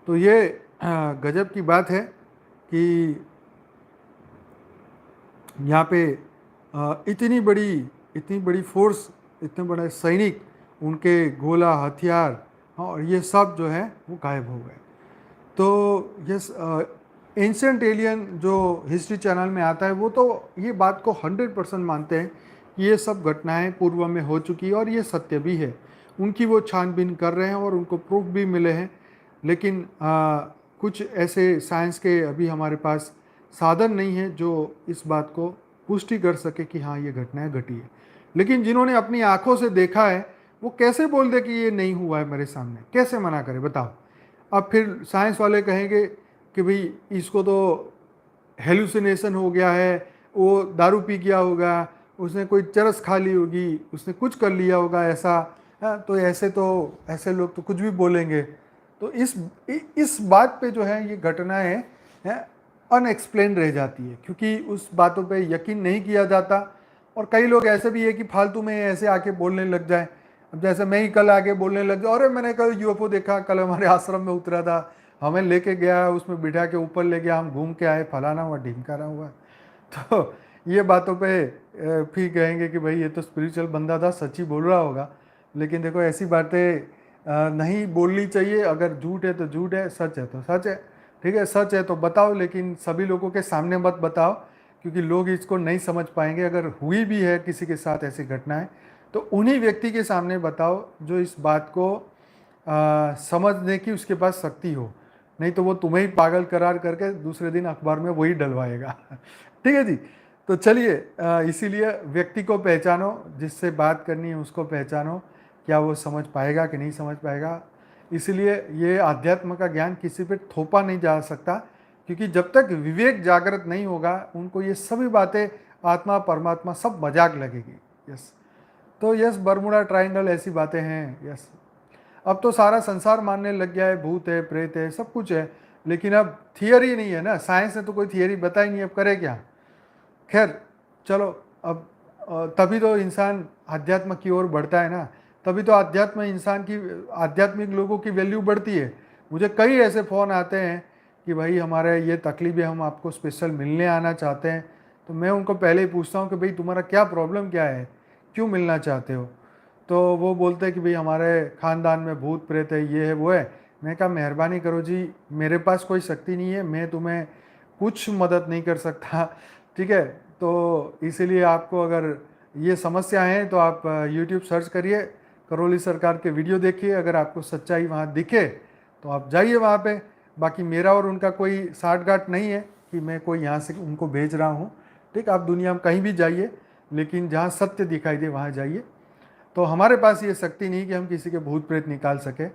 तो ये गजब की बात है कि यहाँ पे इतनी बड़ी फोर्स, इतने बड़े सैनिक, उनके गोला, हथियार और ये सब जो है वो गायब हो गए। तो ये एंशिएंट एलियन जो हिस्ट्री चैनल में आता है वो तो ये बात को 100% मानते हैं कि ये सब घटनाएं पूर्व में हो चुकी है और ये सत्य भी है। उनकी वो छानबीन कर रहे हैं और उनको प्रूफ भी मिले हैं। लेकिन कुछ ऐसे साइंस के अभी हमारे पास साधन नहीं है जो इस बात को पुष्टि कर सके कि हाँ ये घटनाएं घटी है। लेकिन जिन्होंने अपनी आंखों से देखा है वो कैसे बोल दे कि ये नहीं हुआ है मेरे सामने, कैसे मना करे बताओ। अब फिर साइंस वाले कहेंगे कि भाई इसको तो हेलुसिनेशन हो गया है, वो दारू पी गया होगा, उसने कोई चरस खा ली होगी, उसने कुछ कर लिया होगा ऐसा। तो ऐसे लोग तो कुछ भी बोलेंगे। तो इस बात पे जो है ये घटनाएं अनएक्सप्लेन रह जाती है, क्योंकि उस बातों पे यकीन नहीं किया जाता। और कई लोग ऐसे भी है कि फालतू में ऐसे आके बोलने लग जाए। अब जैसे मैं ही कल आके बोलने लग जाऊँ, अरे मैंने कल यूएफओ देखा, कल हमारे आश्रम में उतरा था, हमें लेके गया, उसमें बिठा के ऊपर ले गया, हम घूम के आए, फलाना हुआ ढिमकाना हुआ। तो ये बातों पे फिर कहेंगे कि भाई ये तो स्पिरिचुअल बंदा था, सच्ची बोल रहा होगा। लेकिन देखो ऐसी बातें नहीं बोलनी चाहिए। अगर झूठ है तो झूठ है, सच है तो सच है। ठीक है, सच है तो बताओ, लेकिन सभी लोगों के सामने मत बताओ, क्योंकि लोग इसको नहीं समझ पाएंगे। अगर हुई भी है किसी के साथ ऐसी घटनाएं तो उन्हीं व्यक्ति के सामने बताओ जो इस बात को समझने की उसके पास शक्ति हो। नहीं तो वो तुम्हें ही पागल करार करके दूसरे दिन अखबार में वही डलवाएगा। ठीक है जी। तो चलिए, इसीलिए व्यक्ति को पहचानो, जिससे बात करनी है उसको पहचानो, क्या वो समझ पाएगा कि नहीं समझ पाएगा। इसलिए ये आध्यात्म का ज्ञान किसी पे थोपा नहीं जा सकता, क्योंकि जब तक विवेक जागृत नहीं होगा उनको ये सभी बातें आत्मा परमात्मा सब मजाक लगेगी। यस, तो यस, बरमुडा ट्रायंगल ऐसी बातें हैं। यस, अब तो सारा संसार मानने लग गया है, भूत है, प्रेत है, सब कुछ है। लेकिन अब थियरी नहीं है ना, साइंस ने तो कोई थियरी बताई नहीं, अब करे क्या। खैर चलो, अब तभी तो इंसान आध्यात्म की ओर बढ़ता है ना, तभी तो आध्यात्मिक लोगों की वैल्यू बढ़ती है। मुझे कई ऐसे फ़ोन आते हैं कि भाई हमारे ये तकलीफ है, हम आपको स्पेशल मिलने आना चाहते हैं, तो मैं उनको पहले ही पूछता हूँ कि भाई तुम्हारा क्या प्रॉब्लम क्या है, क्यों मिलना चाहते हो। तो वो बोलते हैं कि भाई हमारे ख़ानदान में भूत प्रेत है, ये है वो है। मैं कहा मेहरबानी करो जी, मेरे पास कोई शक्ति नहीं है, मैं तुम्हें कुछ मदद नहीं कर सकता। ठीक है, तो इसीलिए आपको अगर ये समस्या है तो आप यूट्यूब सर्च करिए, करौली सरकार के वीडियो देखिए, अगर आपको सच्चाई वहाँ दिखे तो आप जाइए वहाँ पे। बाकी मेरा और उनका कोई साठगांठ नहीं है कि मैं कोई यहाँ से उनको भेज रहा हूँ। ठीक, आप दुनिया में कहीं भी जाइए, लेकिन जहाँ सत्य दिखाई दे वहाँ जाइए। तो हमारे पास ये शक्ति नहीं कि हम किसी के भूत प्रेत निकाल सके।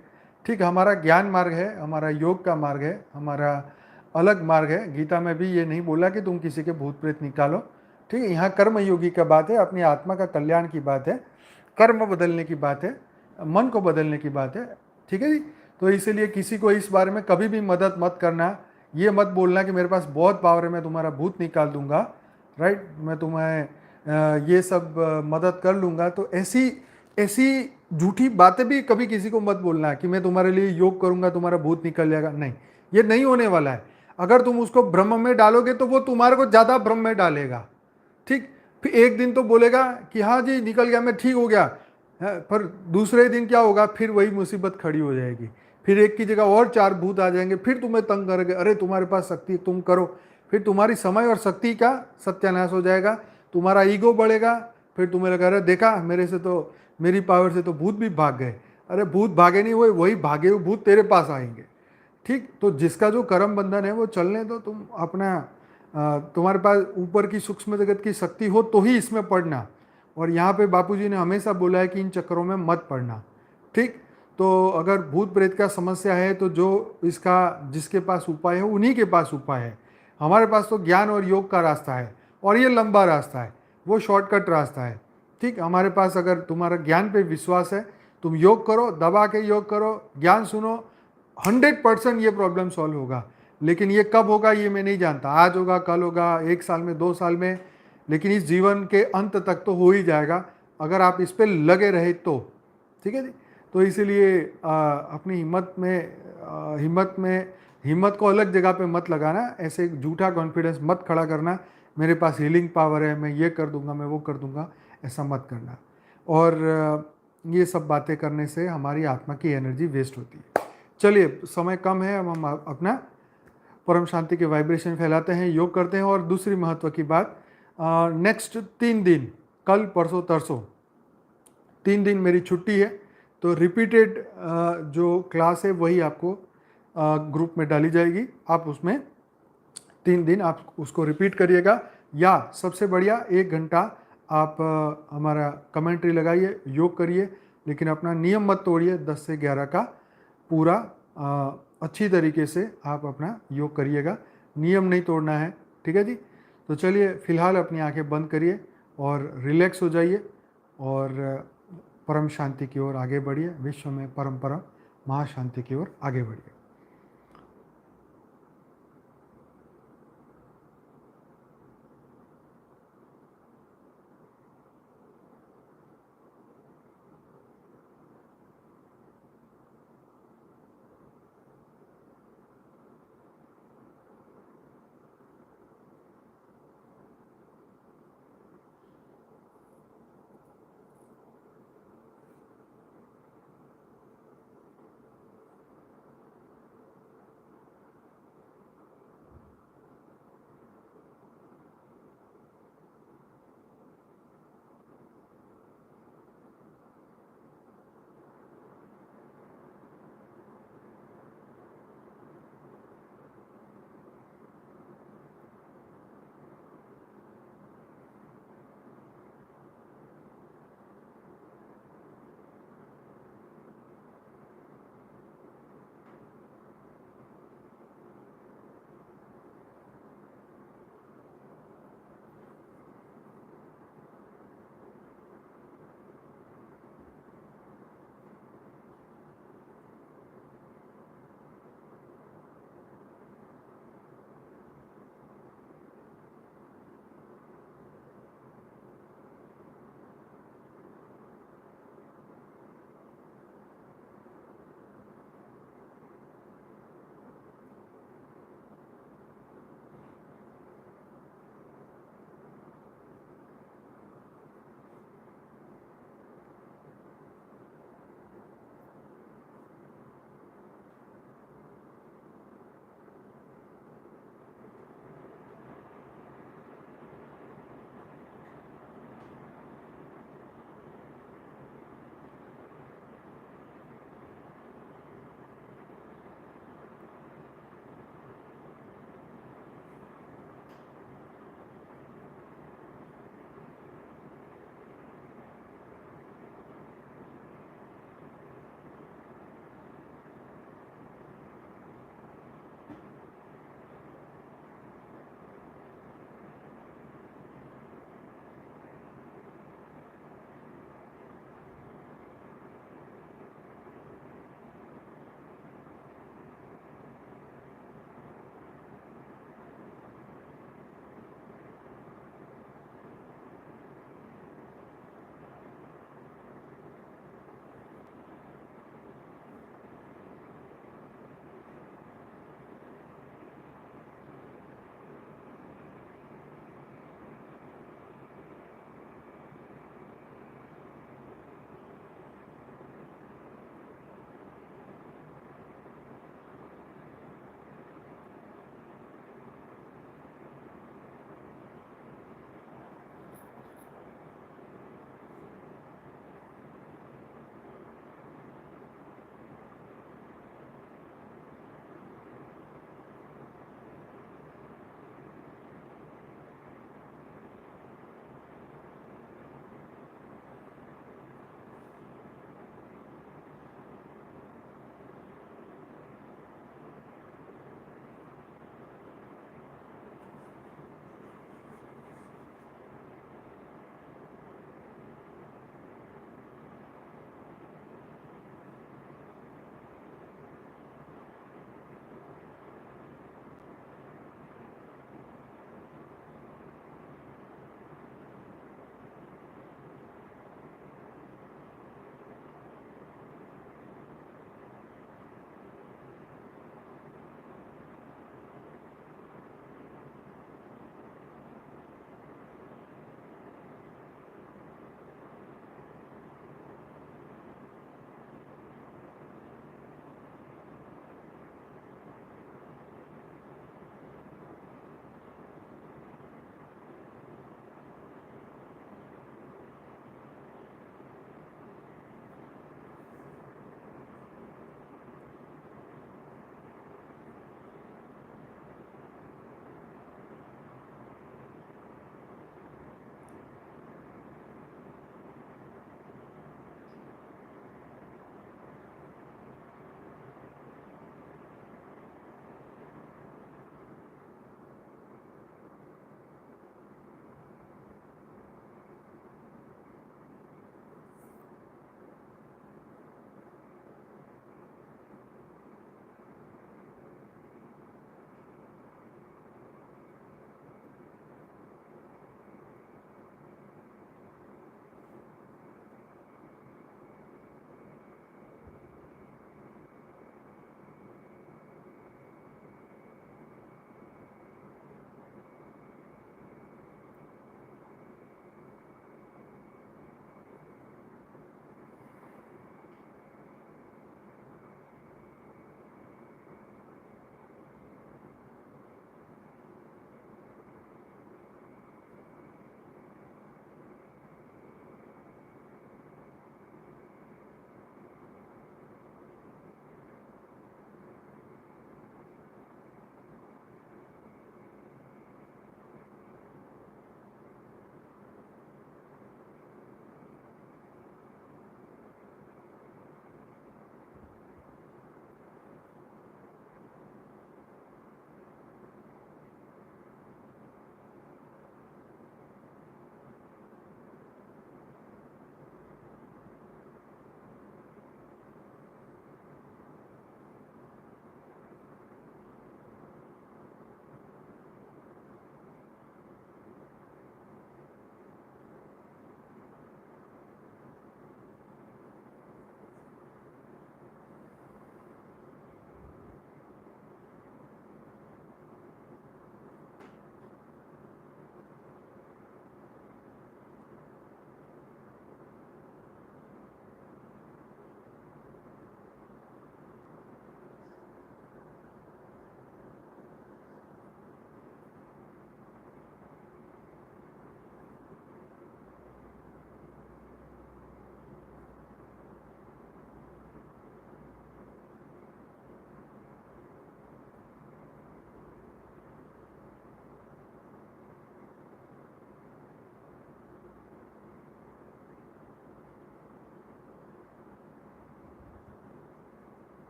ठीक, हमारा ज्ञान मार्ग है, हमारा योग का मार्ग है, हमारा अलग मार्ग है। गीता में भी ये नहीं बोला कि तुम किसी के भूत प्रेत निकालो। ठीक है, यहाँ कर्म योगी का बात है, अपनी आत्मा का कल्याण की बात है, कर्म बदलने की बात है, मन को बदलने की बात है। ठीक है जी। तो इसीलिए किसी को इस बारे में कभी भी मदद मत करना, ये मत बोलना कि मेरे पास बहुत पावर है, मैं तुम्हारा भूत निकाल दूंगा, राइट, मैं तुम्हें ये सब मदद कर लूँगा। तो ऐसी ऐसी झूठी बातें भी कभी किसी को मत बोलना कि मैं तुम्हारे लिए योग करूँगा, तुम्हारा भूत निकल जाएगा। नहीं, ये नहीं होने वाला है। अगर तुम उसको ब्रह्म में डालोगे तो वो तुम्हारे को ज़्यादा ब्रह्म में डालेगा। ठीक, फिर एक दिन तो बोलेगा कि हाँ जी निकल गया, मैं ठीक हो गया, पर दूसरे दिन क्या होगा, फिर वही मुसीबत खड़ी हो जाएगी। फिर एक की जगह और 4 भूत आ जाएंगे, फिर तुम्हें तंग करेंगे, अरे तुम्हारे पास शक्ति तुम करो। फिर तुम्हारी समय और शक्ति का सत्यानाश हो जाएगा, तुम्हारा ईगो बढ़ेगा। फिर तुम्हें लगा अरे देखा मेरे से तो, मेरी पावर से तो भूत भी भाग गए। अरे भूत भागे नहीं, वही भागे हुए भूत तेरे पास आएंगे। ठीक, तो जिसका जो कर्म बंधन है वो चलने दो, तुम अपना तुम्हारे पास ऊपर की सूक्ष्म जगत की शक्ति हो तो ही इसमें पढ़ना। और यहाँ पे बापूजी ने हमेशा बोला है कि इन चक्करों में मत पड़ना। ठीक, तो अगर भूत प्रेत का समस्या है तो जो इसका जिसके पास उपाय है उन्हीं के पास उपाय है। हमारे पास तो ज्ञान और योग का रास्ता है, और ये लंबा रास्ता है, वो शॉर्टकट रास्ता है। ठीक, हमारे पास अगर तुम्हारा ज्ञान पे विश्वास है, तुम योग करो, दबा के योग करो, ज्ञान सुनो, 100% ये प्रॉब्लम सॉल्व होगा। लेकिन ये कब होगा ये मैं नहीं जानता, आज होगा, कल होगा, 1 साल में, 2 साल में, लेकिन इस जीवन के अंत तक तो हो ही जाएगा अगर आप इस पर लगे रहे तो। ठीक है जी। तो इसीलिए अपनी हिम्मत को अलग जगह पे मत लगाना, ऐसे झूठा कॉन्फिडेंस मत खड़ा करना, मेरे पास हीलिंग पावर है, मैं ये कर दूंगा, मैं वो कर दूंगा, ऐसा मत करना। और ये सब बातें करने से हमारी आत्मा की एनर्जी वेस्ट होती है। चलिए, समय कम है, अब हम अपना परम शांति के वाइब्रेशन फैलाते हैं, योग करते हैं। और दूसरी महत्व की बात, नेक्स्ट 3 दिन, कल परसों तरसों 3 दिन मेरी छुट्टी है, तो रिपीटेड जो क्लास है वही आपको ग्रुप में डाली जाएगी। आप उसमें 3 दिन आप उसको रिपीट करिएगा, या सबसे बढ़िया 1 घंटा आप हमारा कमेंट्री लगाइए, योग करिए, लेकिन अपना नियम मत तोड़िए। 10 से 11 का पूरा अच्छी तरीके से आप अपना योग करिएगा, नियम नहीं तोड़ना है। ठीक है जी। तो चलिए फिलहाल अपनी आंखें बंद करिए और रिलैक्स हो जाइए, और परम शांति की ओर आगे बढ़िए, विश्व में परम परम महाशांति की ओर आगे बढ़िए।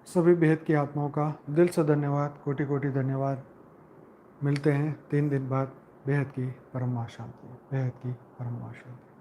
सभी बेहद की आत्माओं का दिल से धन्यवाद, कोटि कोटि धन्यवाद। मिलते हैं 3 दिन बाद। बेहद की परम शांति, बेहद की परम शांति।